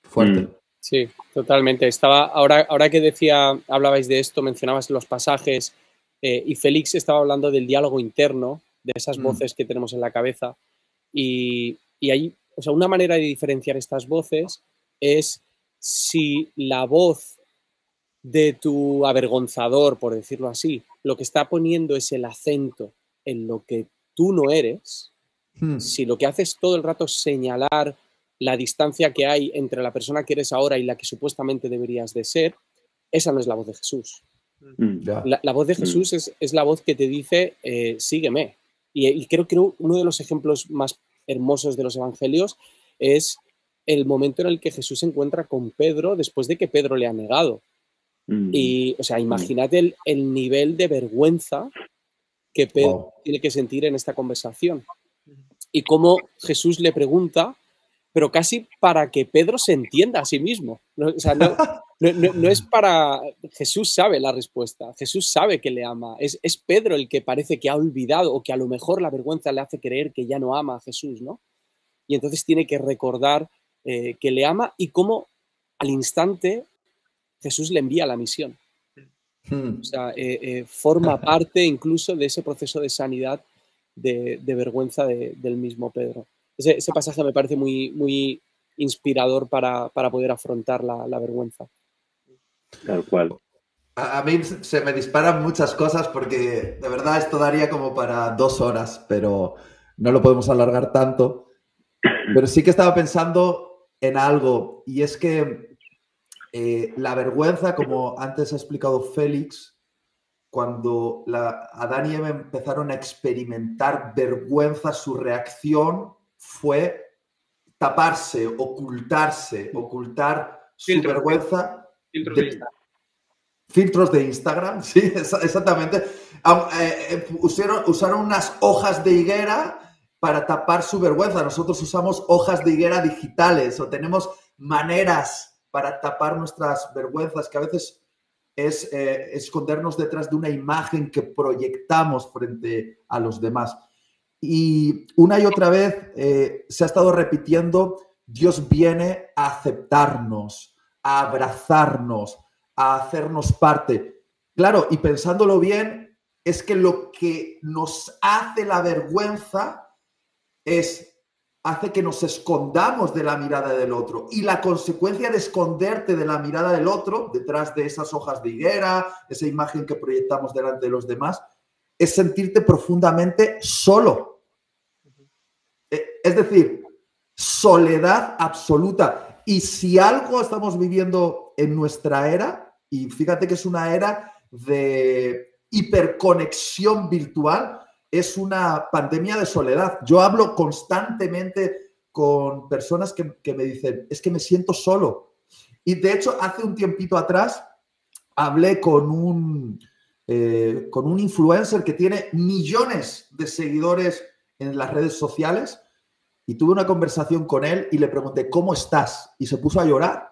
A: Fuerte.
D: Sí, totalmente. Ahora que hablabais de esto, mencionabas los pasajes y Félix estaba hablando del diálogo interno, de esas voces que tenemos en la cabeza y hay, o sea, una manera de diferenciar estas voces es si la voz de tu avergonzador, por decirlo así, lo que está poniendo es el acento en lo que tú no eres, si lo que haces todo el rato es señalar la distancia que hay entre la persona que eres ahora y la que supuestamente deberías de ser, esa no es la voz de Jesús. La voz de Jesús es la voz que te dice, sígueme. Y creo que uno de los ejemplos más hermosos de los evangelios es el momento en el que Jesús se encuentra con Pedro después de que Pedro le ha negado. Y, o sea, imagínate el nivel de vergüenza que Pedro tiene que sentir en esta conversación. Y cómo Jesús le pregunta, pero casi para que Pedro se entienda a sí mismo. No, o sea, no es para... Jesús sabe la respuesta, Jesús sabe que le ama. Es Pedro el que parece que ha olvidado o que a lo mejor la vergüenza le hace creer que ya no ama a Jesús, ¿no? Y entonces tiene que recordar que le ama y cómo al instante Jesús le envía la misión. O sea, forma parte incluso de ese proceso de sanidad de vergüenza del mismo Pedro. Ese pasaje me parece muy, muy inspirador para poder afrontar la vergüenza.
B: Tal cual.
A: A mí se me disparan muchas cosas porque de verdad esto daría como para 2 horas, pero no lo podemos alargar tanto. Pero sí que estaba pensando en algo y es que la vergüenza, como antes ha explicado Félix, cuando Adán y Eva empezaron a experimentar vergüenza, su reacción fue taparse, ocultar su vergüenza. Filtros de Instagram, sí, exactamente. Usaron unas hojas de higuera para tapar su vergüenza. Nosotros usamos hojas de higuera digitales o tenemos maneras para tapar nuestras vergüenzas, que a veces es escondernos detrás de una imagen que proyectamos frente a los demás. Y una y otra vez se ha estado repitiendo, Dios viene a aceptarnos, a abrazarnos, a hacernos parte. Claro, y pensándolo bien, es que lo que nos hace la vergüenza hace que nos escondamos de la mirada del otro. Y la consecuencia de esconderte de la mirada del otro, detrás de esas hojas de higuera, esa imagen que proyectamos delante de los demás, es sentirte profundamente solo. Es decir, soledad absoluta. Y si algo estamos viviendo en nuestra era, y fíjate que es una era de hiperconexión virtual, es una pandemia de soledad. Yo hablo constantemente con personas que me dicen, es que me siento solo. Y de hecho, hace un tiempito atrás, hablé con un influencer que tiene millones de seguidores en las redes sociales y tuve una conversación con él y le pregunté, ¿cómo estás? Y se puso a llorar.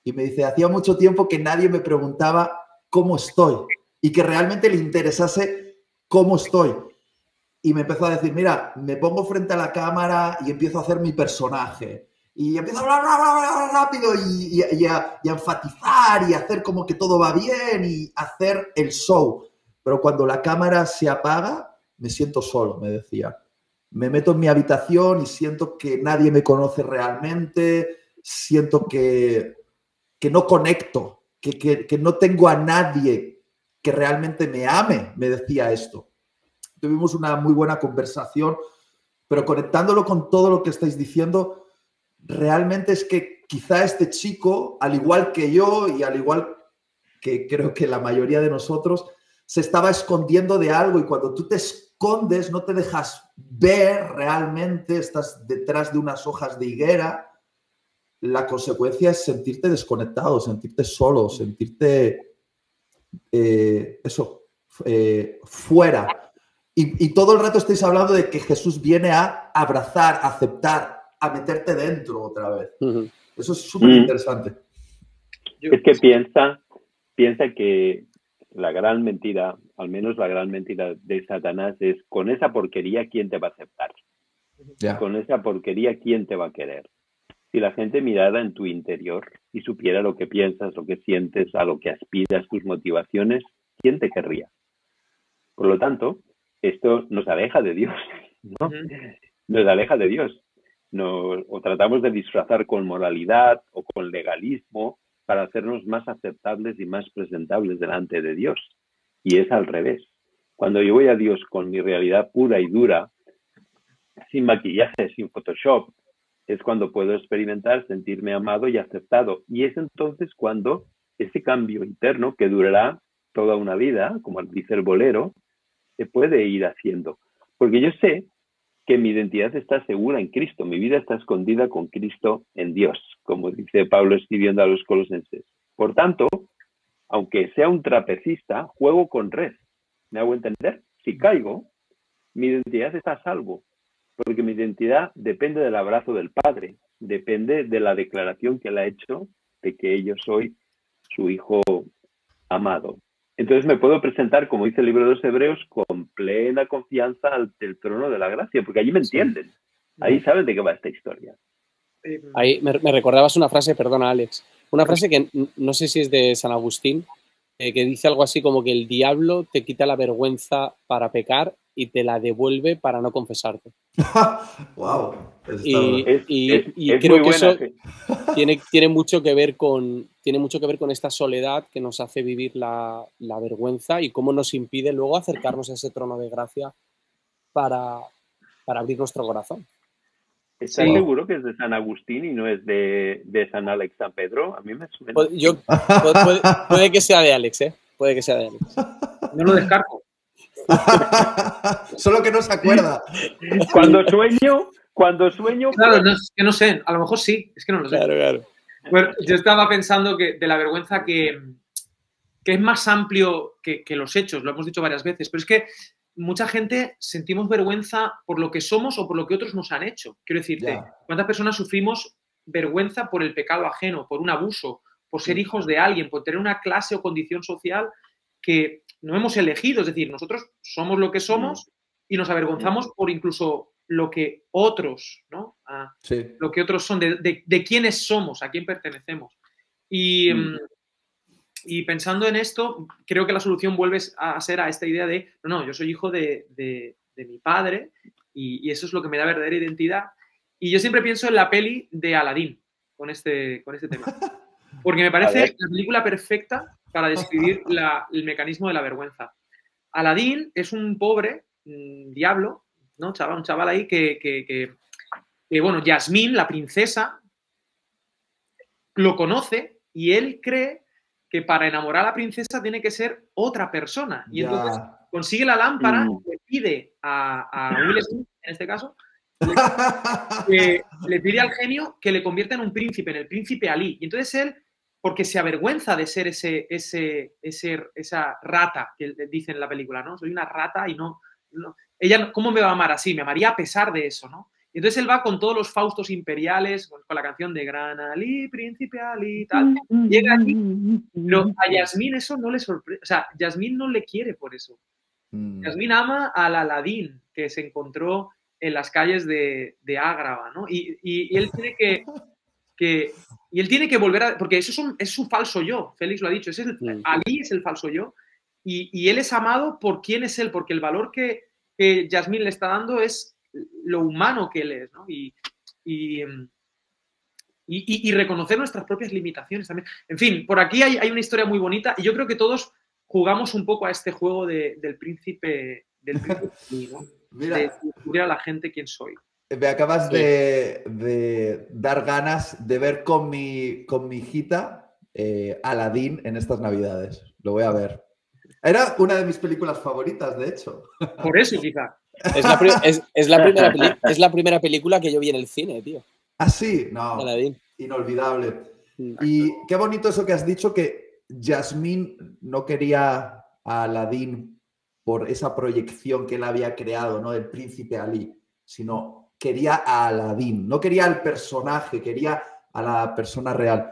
A: Y me dice, hacía mucho tiempo que nadie me preguntaba cómo estoy y que realmente le interesase cómo estoy. Y me empezó a decir, mira, me pongo frente a la cámara y empiezo a hacer mi personaje. Y empiezo a hablar rápido y a enfatizar y a hacer como que todo va bien y hacer el show. Pero cuando la cámara se apaga, me siento solo, me decía. Me meto en mi habitación y siento que nadie me conoce realmente, siento que no conecto, que no tengo a nadie que realmente me ame, me decía esto. Tuvimos una muy buena conversación, pero conectándolo con todo lo que estáis diciendo, realmente es que quizá este chico, al igual que yo y al igual que creo que la mayoría de nosotros, se estaba escondiendo de algo y cuando tú te escondes, no te dejas ver realmente, estás detrás de unas hojas de higuera, la consecuencia es sentirte desconectado, sentirte solo, sentirte fuera. Y todo el rato estáis hablando de que Jesús viene a abrazar, a aceptar, a meterte dentro otra vez. Eso es súper interesante.
B: Es que piensa que la gran mentira, al menos la gran mentira de Satanás es, con esa porquería, ¿quién te va a aceptar?
A: Ya.
B: Con esa porquería, ¿quién te va a querer? Si la gente mirara en tu interior y supiera lo que piensas, lo que sientes, a lo que aspiras, tus motivaciones, ¿quién te querría? Por lo tanto, esto nos aleja de Dios, ¿no? Nos aleja de Dios. O tratamos de disfrazar con moralidad o con legalismo para hacernos más aceptables y más presentables delante de Dios. Y es al revés. Cuando yo voy a Dios con mi realidad pura y dura, sin maquillaje, sin Photoshop, es cuando puedo experimentar, sentirme amado y aceptado. Y es entonces cuando ese cambio interno, que durará toda una vida, como dice el bolero, se puede ir haciendo. Porque yo sé que mi identidad está segura en Cristo, mi vida está escondida con Cristo en Dios, como dice Pablo escribiendo a los colosenses. Por tanto, aunque sea un trapecista, juego con red. ¿Me hago entender? Si caigo, mi identidad está a salvo, porque mi identidad depende del abrazo del Padre, depende de la declaración que él ha hecho de que yo soy su hijo amado. Entonces me puedo presentar, como dice el libro de los Hebreos, con plena confianza ante el trono de la gracia, porque allí me entienden. Ahí saben de qué va esta historia.
D: Ahí me recordabas una frase, perdona Alex, una frase que no sé si es de San Agustín, que dice algo así como que el diablo te quita la vergüenza para pecar y te la devuelve para no confesarte.
A: ¡Wow!
D: Y creo que eso tiene mucho que ver con esta soledad que nos hace vivir la vergüenza y cómo nos impide luego acercarnos a ese trono de gracia para abrir nuestro corazón.
B: ¿Estás seguro que es de San Agustín y no es de San Alex San Pedro? A mí me suena.
D: Puede que sea de Alex, ¿eh? Puede que sea de Alex.
C: No lo descarto.
A: Solo que no se acuerda.
B: Cuando sueño...
C: Claro, no, es que no sé. A lo mejor sí. Es que no lo sé.
D: Claro.
C: Bueno, yo estaba pensando que de la vergüenza que es más amplio que los hechos. Lo hemos dicho varias veces. Pero es que mucha gente sentimos vergüenza por lo que somos o por lo que otros nos han hecho. Quiero decirte, ¿cuántas personas sufrimos vergüenza por el pecado ajeno, por un abuso, por ser hijos de alguien, por tener una clase o condición social que no hemos elegido? Es decir, nosotros somos lo que somos y nos avergonzamos por incluso lo que otros, ¿no? Lo que otros son, de quiénes somos, a quién pertenecemos. Y pensando en esto, creo que la solución vuelve a ser a esta idea de, no, yo soy hijo de mi padre y eso es lo que me da verdadera identidad. Y yo siempre pienso en la peli de Aladín con este tema. Porque me parece la película perfecta para describir el mecanismo de la vergüenza. Aladín es un pobre diablo, ¿no? Un chaval ahí que bueno, Yasmín, la princesa, lo conoce y él cree que para enamorar a la princesa tiene que ser otra persona. Y entonces consigue la lámpara y le pide a Will Smith, en este caso, le pide al genio que le convierta en un príncipe, en el príncipe Ali. Y entonces él, porque se avergüenza de ser esa rata que dice en la película, ¿no? Soy una rata y no. Ella, ¿cómo me va a amar así? Me amaría a pesar de eso, ¿no? Y entonces él va con todos los faustos imperiales, con la canción de Gran Ali, Príncipe Ali, tal. Llega aquí, pero a Yasmín eso no le sorprende. O sea, Yasmín no le quiere por eso. Yasmín ama al Aladín que se encontró en las calles de Ágrava, ¿no? Y él tiene que volver a... Porque eso es su falso yo, Félix lo ha dicho. Ali es el falso yo. Y él es amado por quién es él, porque el valor que Yasmín le está dando es lo humano que él es, ¿no? Y reconocer nuestras propias limitaciones también. En fin, por aquí hay una historia muy bonita y yo creo que todos jugamos un poco a este juego del príncipe, ¿no?
A: Mira,
C: de descubrir a la gente quién soy.
A: Me acabas de dar ganas de ver con mi hijita Aladín en estas Navidades. Lo voy a ver. Era una de mis películas favoritas, de hecho.
C: Por eso, quizá.
D: Es la primera película que yo vi en el cine, tío.
A: ¿Ah, sí? No.
D: Aladín.
A: Inolvidable. Y qué bonito eso que has dicho, que Yasmín no quería a Aladín por esa proyección que él había creado, ¿no? Del príncipe Ali, sino quería a Aladín. No quería al personaje, quería a la persona real.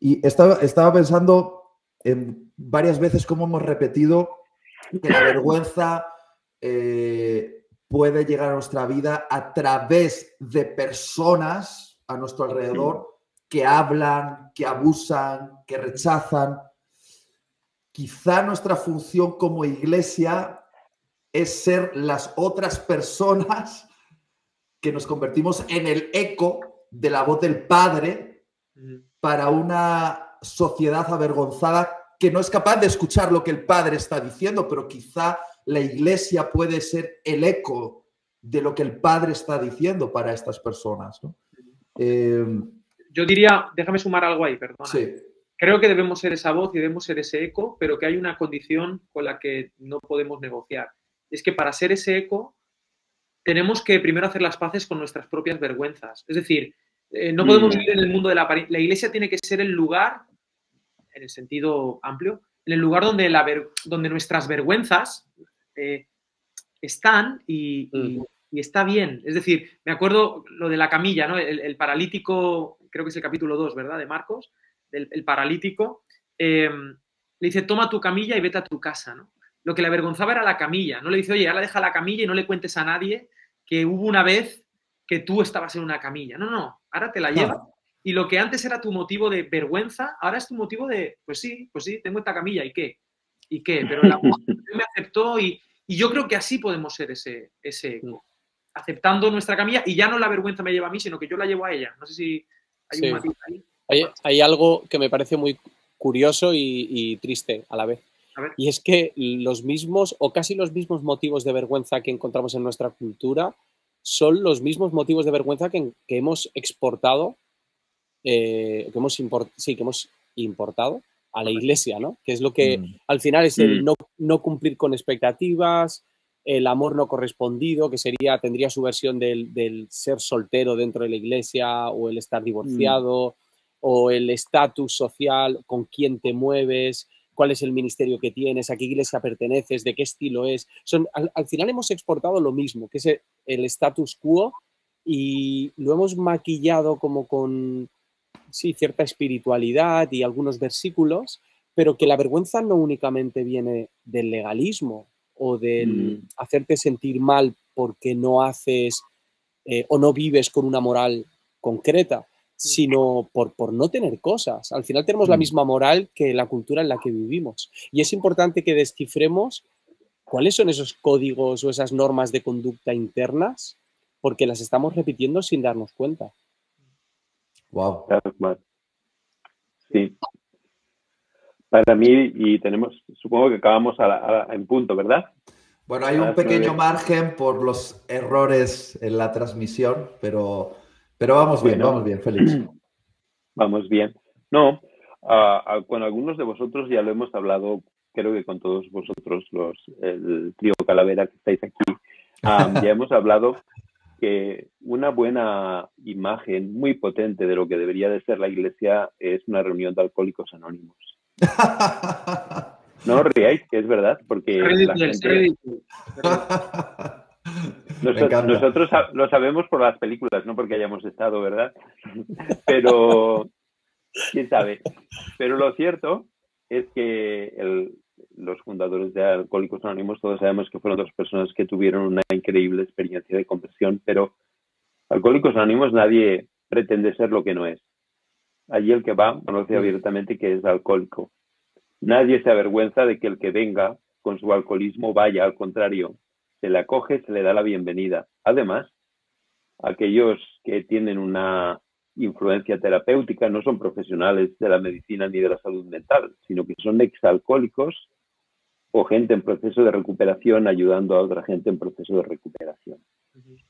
A: Y estaba pensando en varias veces cómo hemos repetido que la vergüenza puede llegar a nuestra vida a través de personas a nuestro alrededor que hablan, que abusan, que rechazan. Quizá nuestra función como iglesia es ser las otras personas que nos convertimos en el eco de la voz del Padre para una sociedad avergonzada que no es capaz de escuchar lo que el Padre está diciendo, pero quizá la iglesia puede ser el eco de lo que el Padre está diciendo para estas personas, ¿no?
C: Yo diría, déjame sumar algo ahí, perdona.
A: Sí.
C: Creo que debemos ser esa voz y debemos ser ese eco, pero que hay una condición con la que no podemos negociar. Es que para ser ese eco tenemos que primero hacer las paces con nuestras propias vergüenzas. Es decir, no podemos vivir en el mundo de la apariencia. La iglesia tiene que ser el lugar, en el sentido amplio, en el lugar donde nuestras vergüenzas están y está bien. Es decir, me acuerdo lo de la camilla, ¿no? El paralítico, creo que es el capítulo 2, ¿verdad? De Marcos, el paralítico, le dice, toma tu camilla y vete a tu casa, ¿no? Lo que le avergonzaba era la camilla. No le dice, oye, ahora deja la camilla y no le cuentes a nadie que hubo una vez que tú estabas en una camilla. No, no, ahora te la llevas. Y lo que antes era tu motivo de vergüenza, ahora es tu motivo de, pues sí, tengo esta camilla, ¿y qué? ¿Y qué? Pero la mujer me aceptó y yo creo que así podemos ser ese eco. Aceptando nuestra camilla y ya no la vergüenza me lleva a mí, sino que yo la llevo a ella. No sé si hay un matiz ahí.
D: Hay algo que me parece muy curioso y triste a la vez. Y es que los mismos o casi los mismos motivos de vergüenza que encontramos en nuestra cultura son los mismos motivos de vergüenza que hemos exportado, que hemos importado a la iglesia, ¿no? Que es lo que al final es el no cumplir con expectativas, el amor no correspondido, que tendría su versión del ser soltero dentro de la iglesia o el estar divorciado o el estatus social, con quién te mueves, cuál es el ministerio que tienes, a qué iglesia perteneces, de qué estilo es. Al final hemos exportado lo mismo, que es el status quo, y lo hemos maquillado como con cierta espiritualidad y algunos versículos, pero que la vergüenza no únicamente viene del legalismo o del hacerte sentir mal porque no haces o no vives con una moral concreta, sino por no tener cosas. Al final tenemos la misma moral que la cultura en la que vivimos. Y es importante que descifremos cuáles son esos códigos o esas normas de conducta internas, porque las estamos repitiendo sin darnos cuenta.
A: Wow.
B: Sí. Para mí, supongo que acabamos en punto, ¿verdad?
A: Bueno, hay un pequeño margen por los errores en la transmisión, pero vamos bien, vamos bien, Félix.
B: Vamos bien. No, con algunos de vosotros ya lo hemos hablado, creo que con todos vosotros, el trío Calavera que estáis aquí, ya hemos hablado que una buena imagen muy potente de lo que debería de ser la iglesia es una reunión de alcohólicos anónimos. No os riáis, que es verdad, porque la gente... Nosotros lo sabemos por las películas, no porque hayamos estado, ¿verdad? Pero, quién sabe. Pero lo cierto es que los fundadores de Alcohólicos Anónimos, todos sabemos que fueron dos personas que tuvieron una increíble experiencia de conversión, pero Alcohólicos Anónimos nadie pretende ser lo que no es. Allí el que va conoce abiertamente que es alcohólico. Nadie se avergüenza de que el que venga con su alcoholismo vaya, al contrario, se le acoge, se le da la bienvenida. Además, aquellos que tienen una influencia terapéutica no son profesionales de la medicina ni de la salud mental, sino que son exalcohólicos o gente en proceso de recuperación ayudando a otra gente en proceso de recuperación.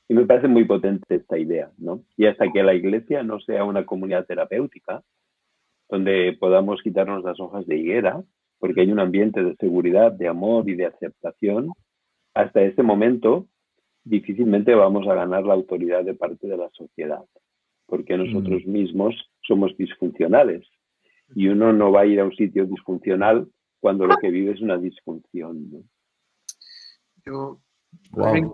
B: Y me parece muy potente esta idea, ¿no? Y hasta que la iglesia no sea una comunidad terapéutica, donde podamos quitarnos las hojas de higuera, porque hay un ambiente de seguridad, de amor y de aceptación, hasta ese momento difícilmente vamos a ganar la autoridad de parte de la sociedad, porque nosotros mismos somos disfuncionales y uno no va a ir a un sitio disfuncional cuando lo que vive es una disfunción, ¿no?
C: Yo voy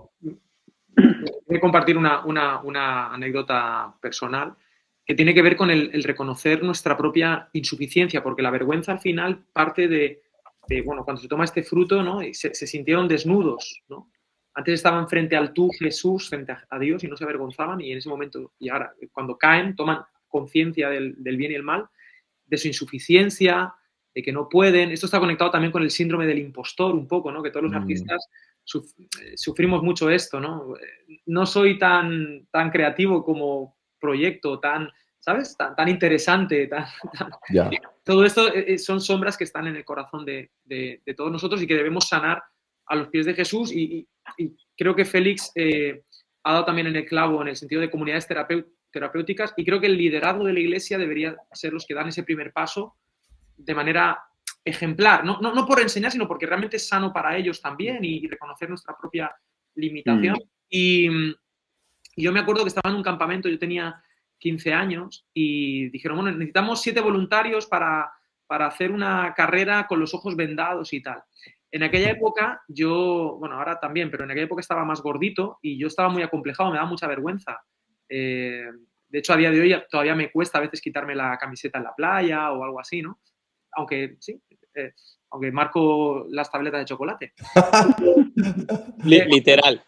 C: a compartir una anécdota personal que tiene que ver con el reconocer nuestra propia insuficiencia, porque la vergüenza al final parte de bueno, cuando se toma este fruto, ¿no? Se sintieron desnudos, ¿no? Antes estaban frente al tú, Jesús, frente a Dios y no se avergonzaban y en ese momento, y ahora, cuando caen, toman conciencia del bien y el mal, de su insuficiencia, de que no pueden. Esto está conectado también con el síndrome del impostor un poco, ¿no? Que todos los artistas sufrimos mucho esto, ¿no? No soy tan creativo como proyecto, ¿sabes? Tan interesante,
A: Ya.
C: Todo esto son sombras que están en el corazón de todos nosotros y que debemos sanar a los pies de Jesús y creo que Félix ha dado también en el clavo en el sentido de comunidades terapéuticas y creo que el liderazgo de la Iglesia debería ser los que dan ese primer paso de manera ejemplar, no por enseñar, sino porque realmente es sano para ellos también y reconocer nuestra propia limitación. Y yo me acuerdo que estaba en un campamento, yo tenía 15 años y dijeron, bueno, necesitamos 7 voluntarios para hacer una carrera con los ojos vendados y tal. En aquella época yo, bueno, ahora también, pero en aquella época estaba más gordito y yo estaba muy acomplejado, me daba mucha vergüenza. De hecho, a día de hoy todavía me cuesta a veces quitarme la camiseta en la playa o algo así, ¿no? Aunque sí, aunque marco las tabletas de chocolate.
D: Literal.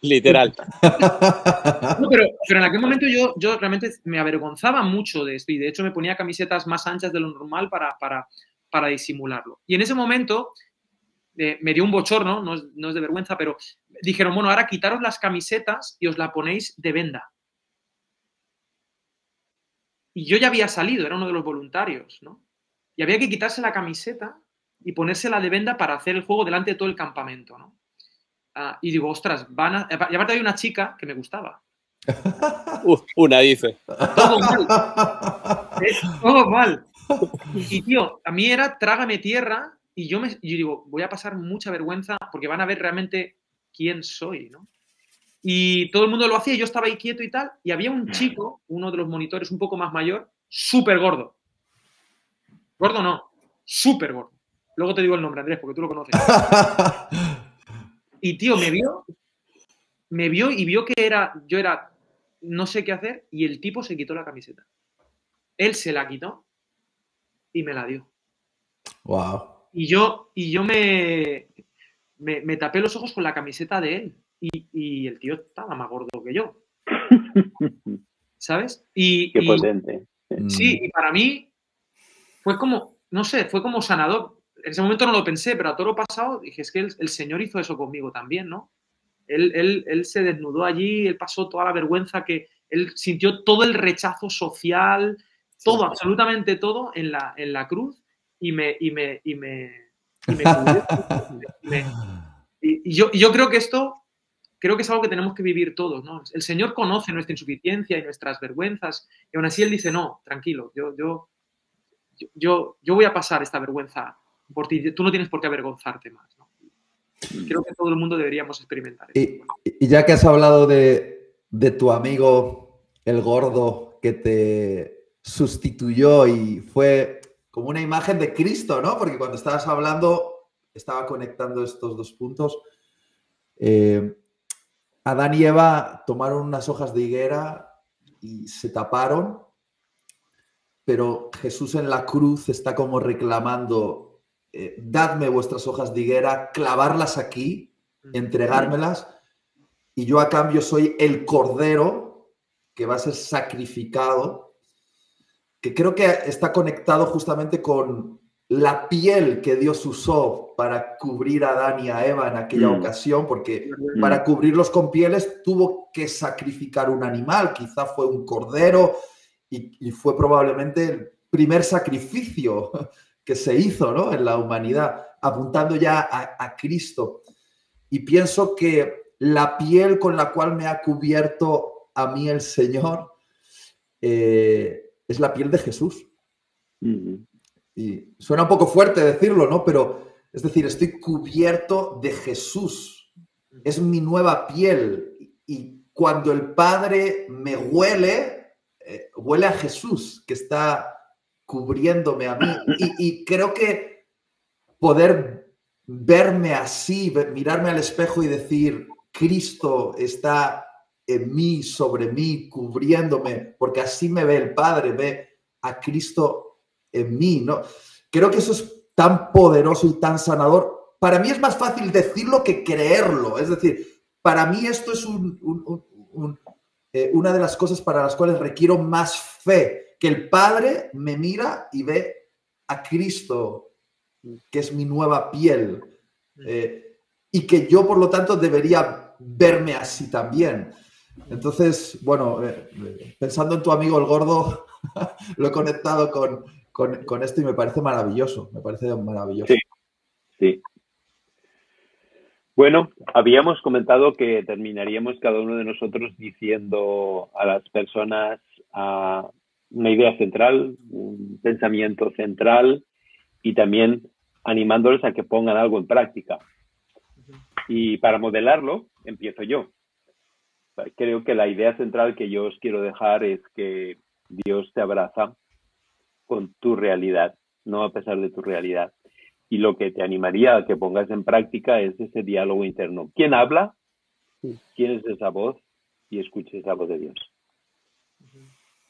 C: No, pero en aquel momento yo realmente me avergonzaba mucho de esto y de hecho me ponía camisetas más anchas de lo normal para disimularlo. Y en ese momento me dio un bochorno, no es de vergüenza, pero dijeron, bueno, ahora quitaros las camisetas y os la ponéis de venda. Y yo ya había salido, era uno de los voluntarios, ¿no? Y había que quitarse la camiseta y ponérsela de venda para hacer el juego delante de todo el campamento, ¿no? Y digo, ostras, y aparte había una chica que me gustaba.
D: Una dice.
C: Todo mal. Todo mal. Y tío, a mí era trágame tierra y yo digo, voy a pasar mucha vergüenza porque van a ver realmente quién soy, ¿no? Y todo el mundo lo hacía, yo estaba ahí quieto y tal, y había un chico, uno de los monitores un poco más mayor, súper gordo. Gordo no, súper gordo. Luego te digo el nombre, Andrés, porque tú lo conoces. Y tío, me vio y vio que yo era no sé qué hacer y el tipo se quitó la camiseta. Él se la quitó y me la dio.
A: Wow.
C: Y yo me tapé los ojos con la camiseta de él y el tío estaba más gordo que yo. ¿Sabes?
B: Qué potente.
C: Sí, y para mí fue como, no sé, fue como sanador. En ese momento no lo pensé, pero a todo lo pasado dije, es que el Señor hizo eso conmigo también, ¿no? Él se desnudó allí, él pasó toda la vergüenza él sintió todo el rechazo social, todo, absolutamente todo en la cruz y me cubrió. Y yo creo que es algo que tenemos que vivir todos, ¿no? El Señor conoce nuestra insuficiencia y nuestras vergüenzas y aún así Él dice, no, tranquilo, yo voy a pasar esta vergüenza por ti, tú no tienes por qué avergonzarte más, ¿no? Creo que todo el mundo deberíamos experimentar eso.
A: Y ya que has hablado de tu amigo el gordo que te sustituyó y fue como una imagen de Cristo, ¿no? Porque cuando estabas hablando, estaba conectando estos dos puntos. Adán y Eva tomaron unas hojas de higuera y se taparon, pero Jesús en la cruz está como reclamando, dadme vuestras hojas de higuera, clavarlas aquí, entregármelas, y yo a cambio soy el cordero que va a ser sacrificado, que creo que está conectado justamente con la piel que Dios usó para cubrir a Adán y a Eva en aquella ocasión, porque para cubrirlos con pieles tuvo que sacrificar un animal, quizá fue un cordero, y fue probablemente el primer sacrificio que se hizo, ¿no?, en la humanidad, apuntando ya a Cristo. Y pienso que la piel con la cual me ha cubierto a mí el Señor es la piel de Jesús. Y suena un poco fuerte decirlo, ¿no? Pero, es decir, estoy cubierto de Jesús. Es mi nueva piel. Y cuando el Padre me huele, huele a Jesús, que está cubriéndome a mí. Y creo que poder verme así, mirarme al espejo y decir, Cristo está en mí, sobre mí, cubriéndome, porque así me ve el Padre, ve a Cristo en mí, ¿no? Creo que eso es tan poderoso y tan sanador. Para mí es más fácil decirlo que creerlo. Es decir, para mí esto es una de las cosas para las cuales requiero más fe, que el Padre me mira y ve a Cristo, que es mi nueva piel, y que yo, por lo tanto, debería verme así también. Entonces, bueno, pensando en tu amigo el gordo, lo he conectado con esto y me parece maravilloso,
B: Sí, sí. Bueno, habíamos comentado que terminaríamos cada uno de nosotros diciendo a las personas una idea central, un pensamiento central y también animándoles a que pongan algo en práctica. Y para modelarlo, empiezo yo. Creo que la idea central que yo os quiero dejar es que Dios te abraza con tu realidad, no a pesar de tu realidad. Y lo que te animaría a que pongas en práctica es ese diálogo interno. ¿Quién habla? ¿Quién es esa voz? Y escuche esa voz de Dios.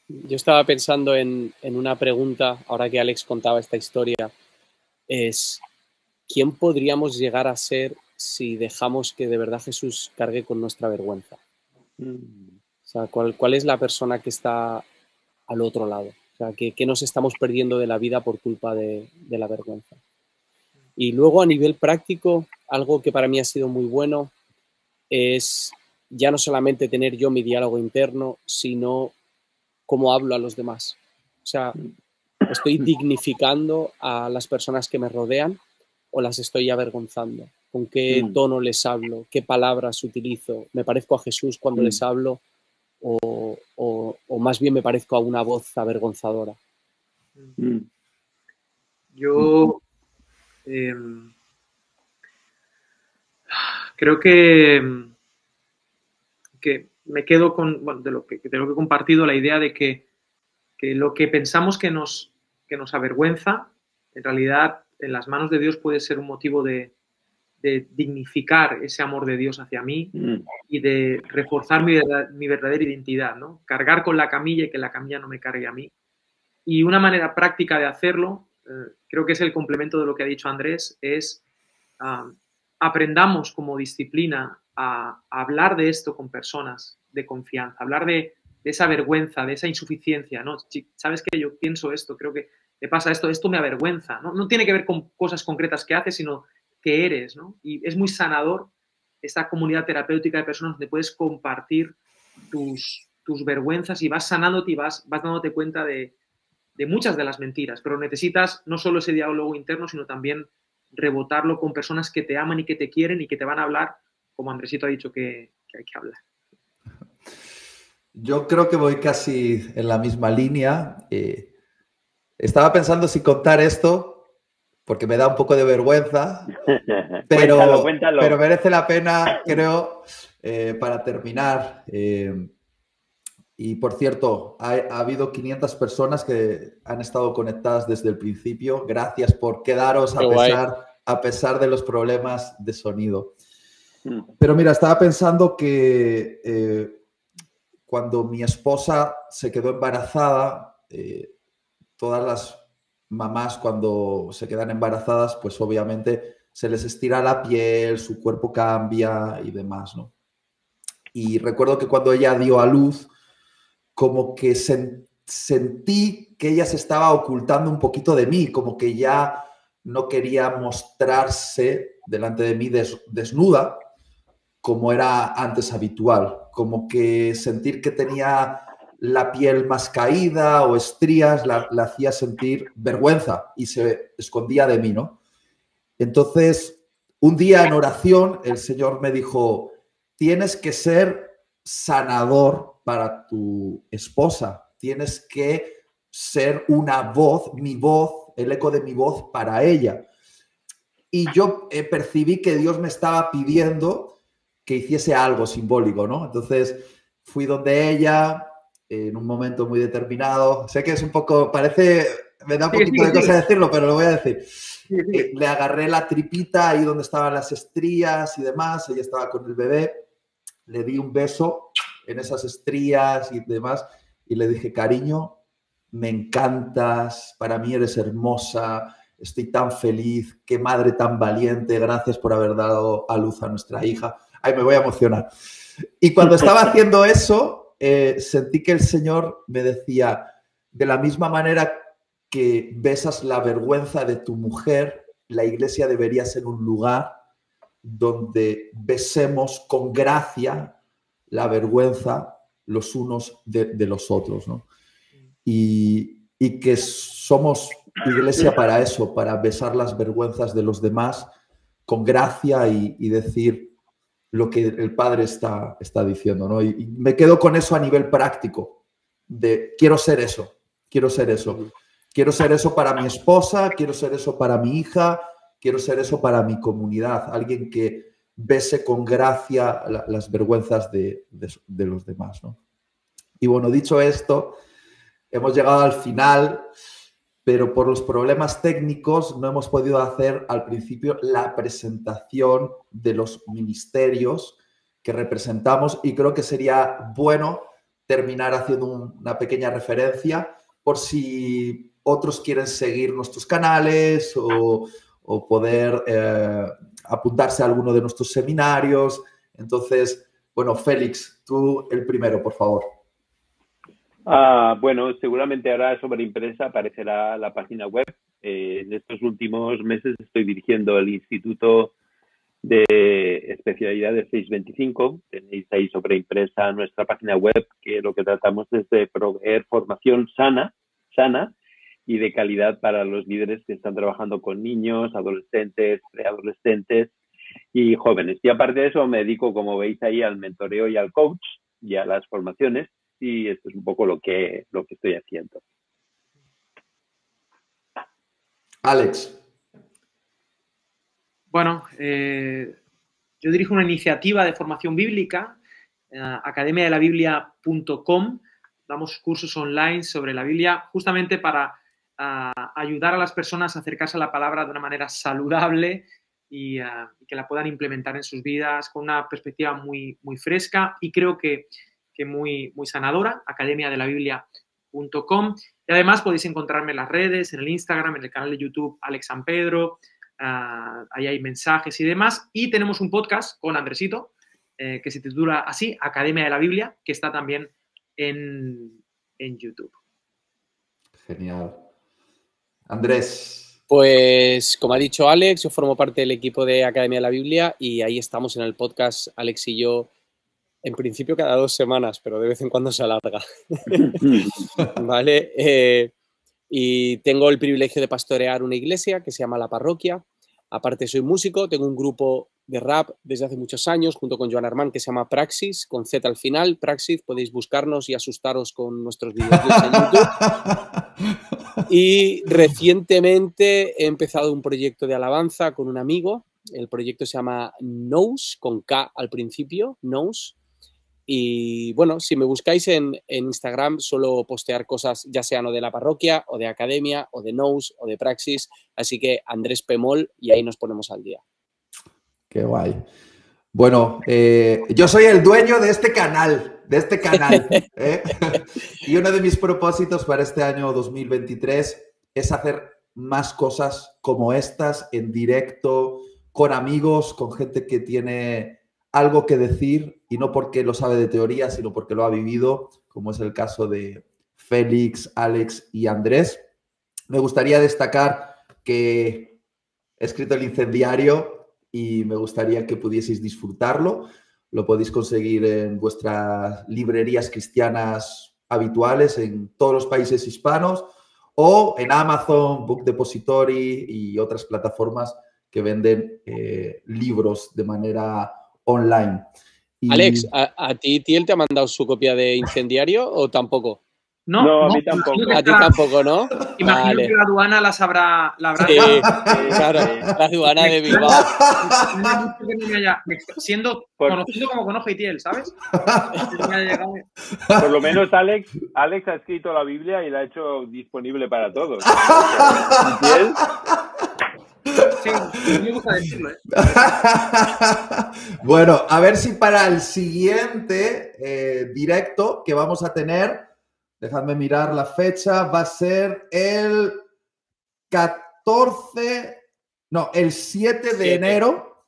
D: Yo estaba pensando en una pregunta, ahora que Alex contaba esta historia, es ¿quién podríamos llegar a ser si dejamos que de verdad Jesús cargue con nuestra vergüenza? O sea, ¿cuál es la persona que está al otro lado? O sea, ¿qué nos estamos perdiendo de la vida por culpa de la vergüenza? Y luego, a nivel práctico, algo que para mí ha sido muy bueno es ya no solamente tener yo mi diálogo interno, sino cómo hablo a los demás. O sea, ¿estoy dignificando a las personas que me rodean o las estoy avergonzando? ¿Con qué tono les hablo? ¿Qué palabras utilizo? ¿Me parezco a Jesús cuando les hablo? O más bien me parezco a una voz avergonzadora.
C: Yo creo que me quedo con, bueno, de lo que he compartido, la idea de que lo que pensamos que nos avergüenza, en realidad en las manos de Dios puede ser un motivo de dignificar ese amor de Dios hacia mí y de reforzar mi verdadera identidad, ¿no? Cargar con la camilla y que la camilla no me cargue a mí. Y una manera práctica de hacerlo, creo que es el complemento de lo que ha dicho Andrés, es aprendamos como disciplina a hablar de esto con personas de confianza, hablar de esa vergüenza, de esa insuficiencia, ¿no? ¿Sabes qué? Yo pienso esto, creo que me pasa esto me avergüenza, ¿no? No tiene que ver con cosas concretas que haces, sino que eres, ¿no? Y es muy sanador esta comunidad terapéutica de personas donde puedes compartir tus vergüenzas y vas sanándote y vas dándote cuenta de muchas de las mentiras, pero necesitas no solo ese diálogo interno, sino también rebotarlo con personas que te aman y que te quieren y que te van a hablar, como Andresito ha dicho que hay que hablar.
A: Yo creo que voy casi en la misma línea. Estaba pensando si contar esto, porque me da un poco de vergüenza, pero,
B: Cuéntalo.
A: pero merece la pena, creo, para terminar. Y por cierto, ha habido 500 personas que han estado conectadas desde el principio. Gracias por quedaros a pesar de los problemas de sonido. Pero mira, estaba pensando que cuando mi esposa se quedó embarazada, todas las mamás cuando se quedan embarazadas, pues obviamente se les estira la piel, su cuerpo cambia y demás, ¿no? Y recuerdo que cuando ella dio a luz, como que sentí que ella se estaba ocultando un poquito de mí, como que ya no quería mostrarse delante de mí desnuda, como era antes habitual, como que sentir que tenía la piel más caída o estrías la hacía sentir vergüenza y se escondía de mí, ¿no? Entonces, un día en oración, el Señor me dijo, tienes que ser sanador para tu esposa, tienes que ser una voz, mi voz, el eco de mi voz para ella. Y yo percibí que Dios me estaba pidiendo que hiciese algo simbólico, ¿no? Entonces fui donde ella en un momento muy determinado. Sé que es un poco, me da un poquito de cosa decirlo, pero lo voy a decir. Le agarré la tripita ahí donde estaban las estrías y demás. Ella estaba con el bebé. Le di un beso en esas estrías y demás. Y le dije, cariño, me encantas. Para mí eres hermosa. Estoy tan feliz. Qué madre tan valiente. Gracias por haber dado a luz a nuestra hija. Ay, me voy a emocionar. Y cuando estaba haciendo eso, sentí que el Señor me decía, de la misma manera que besas la vergüenza de tu mujer, la iglesia debería ser un lugar donde besemos con gracia la vergüenza los unos de los otros, ¿no? Y que somos iglesia para eso, para besar las vergüenzas de los demás con gracia y decir lo que el Padre está diciendo, ¿no? Y me quedo con eso a nivel práctico, de quiero ser eso, quiero ser eso. Quiero ser eso para mi esposa, quiero ser eso para mi hija, quiero ser eso para mi comunidad, alguien que bese con gracia las vergüenzas de los demás, ¿no? Y bueno, dicho esto, hemos llegado al final, pero por los problemas técnicos no hemos podido hacer al principio la presentación de los ministerios que representamos y creo que sería bueno terminar haciendo una pequeña referencia por si otros quieren seguir nuestros canales o poder apuntarse a alguno de nuestros seminarios. Entonces, bueno, Félix, tú el primero, por favor.
B: Bueno, seguramente ahora sobre Impresa aparecerá la página web. En estos últimos meses estoy dirigiendo el Instituto de Especialidades 625. Tenéis ahí sobre Impresa nuestra página web, que lo que tratamos es de proveer formación sana y de calidad para los líderes que están trabajando con niños, adolescentes, preadolescentes y jóvenes. Y aparte de eso me dedico, como veis ahí, al mentoreo y al coach y a las formaciones. Y esto es un poco lo que estoy haciendo.
A: Alex.
C: Bueno, yo dirijo una iniciativa de formación bíblica, academiadelabiblia.com. Damos cursos online sobre la Biblia justamente para ayudar a las personas a acercarse a la palabra de una manera saludable y que la puedan implementar en sus vidas con una perspectiva muy, muy fresca y creo que muy, muy sanadora, academiadelabiblia.com. Y además podéis encontrarme en las redes, en el Instagram, en el canal de YouTube Alex San Pedro, ahí hay mensajes y demás. Y tenemos un podcast con Andresito, que se titula así, Academia de la Biblia, que está también en YouTube.
A: Genial. Andrés.
D: Pues, como ha dicho Alex, yo formo parte del equipo de Academia de la Biblia y ahí estamos en el podcast, Alex y yo, en principio cada 2 semanas, pero de vez en cuando se alarga. ¿Vale? Y tengo el privilegio de pastorear una iglesia que se llama La Parroquia. Aparte soy músico, tengo un grupo de rap desde hace muchos años junto con Joan Armand que se llama Praxis, con Z al final. Praxis, podéis buscarnos y asustaros con nuestros videoclips en YouTube. Y recientemente he empezado un proyecto de alabanza con un amigo. El proyecto se llama Knows, con K al principio, Knows. Y bueno, si me buscáis en Instagram suelo postear cosas ya sean o de la parroquia o de academia o de Knows o de Praxis, así que Andrés Pemol y ahí nos ponemos al día.
A: Qué guay. Bueno, yo soy el dueño de este canal, y uno de mis propósitos para este año 2023 es hacer más cosas como estas en directo, con amigos, con gente que tiene algo que decir y no porque lo sabe de teoría, sino porque lo ha vivido, como es el caso de Félix, Alex y Andrés. Me gustaría destacar que he escrito El Incendiario y me gustaría que pudieseis disfrutarlo. Lo podéis conseguir en vuestras librerías cristianas habituales en todos los países hispanos o en Amazon, Book Depository y otras plataformas que venden libros de manera online. Y...
D: Alex, ¿a ti Tiel te ha mandado su copia de Incendiario o tampoco?
B: No, a mí tampoco.
D: A ti tampoco, ¿no?
C: Imagino
D: vale.
C: que la aduana la habrá...
D: Sí, claro, la aduana de Bilbao.
C: Siendo conocido como conozco a Itiel, ¿sabes?
B: Por lo menos Alex ha escrito la Biblia y la ha hecho disponible para todos. ¿Itiel?
C: Sí, me gusta decirlo, ¿eh?
A: Bueno, a ver si para el siguiente directo que vamos a tener, dejadme mirar la fecha, va a ser el 7 de enero.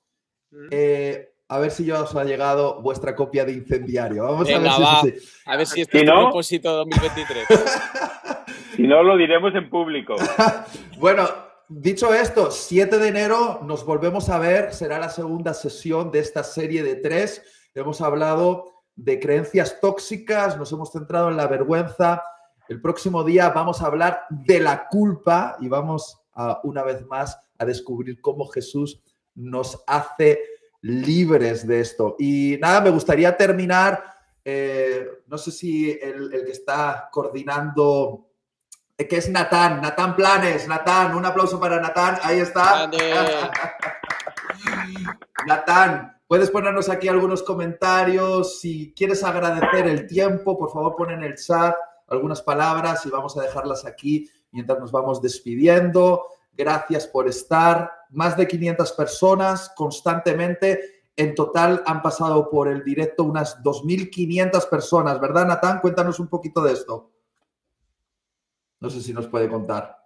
A: a ver si ya os ha llegado vuestra copia de Incendiario. Vamos
D: Venga,
A: a ver si es así.
D: a ver si este
B: Si
D: es tu
B: no-
D: propósito 2023.
B: Si no, lo diremos en público.
A: Bueno, dicho esto, 7 de enero nos volvemos a ver. Será la segunda sesión de esta serie de 3. Hemos hablado de creencias tóxicas, nos hemos centrado en la vergüenza. El próximo día vamos a hablar de la culpa y vamos una vez más a descubrir cómo Jesús nos hace libres de esto. Y nada, me gustaría terminar, no sé si el que está coordinando, que es Natán Planes. Natán, un aplauso para Natán, ahí está.
D: Grande.
A: Natán, puedes ponernos aquí algunos comentarios. Si quieres agradecer el tiempo, por favor pon en el chat algunas palabras y vamos a dejarlas aquí mientras nos vamos despidiendo. Gracias por estar. Más de 500 personas constantemente. En total han pasado por el directo unas 2.500 personas, ¿verdad, Natán? Cuéntanos un poquito de esto. No sé si nos puede contar.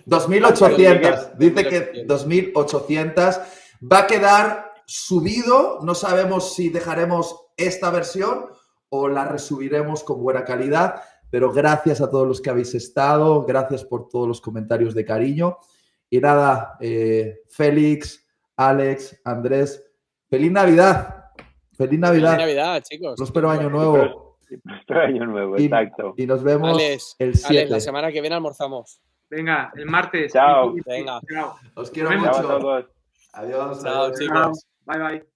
A: 2.800. Dice que 2.800. Va a quedar subido. No sabemos si dejaremos esta versión o la resubiremos con buena calidad. Pero gracias a todos los que habéis estado. Gracias por todos los comentarios de cariño. Y nada, Félix, Alex, Andrés, ¡feliz Navidad! ¡Feliz Navidad!
D: Feliz Navidad, chicos.
A: Próspero año nuevo.
B: Próspero año nuevo, exacto.
A: Y nos vemos el 7.
D: La semana que viene almorzamos.
C: Venga, el martes.
B: Chao.
D: Venga.
C: Chao.
A: Os quiero
C: Nos vemos.
A: mucho.
B: Chao a todos.
A: Adiós.
D: Chao,
A: adiós.
D: chicos.
C: Bye, bye.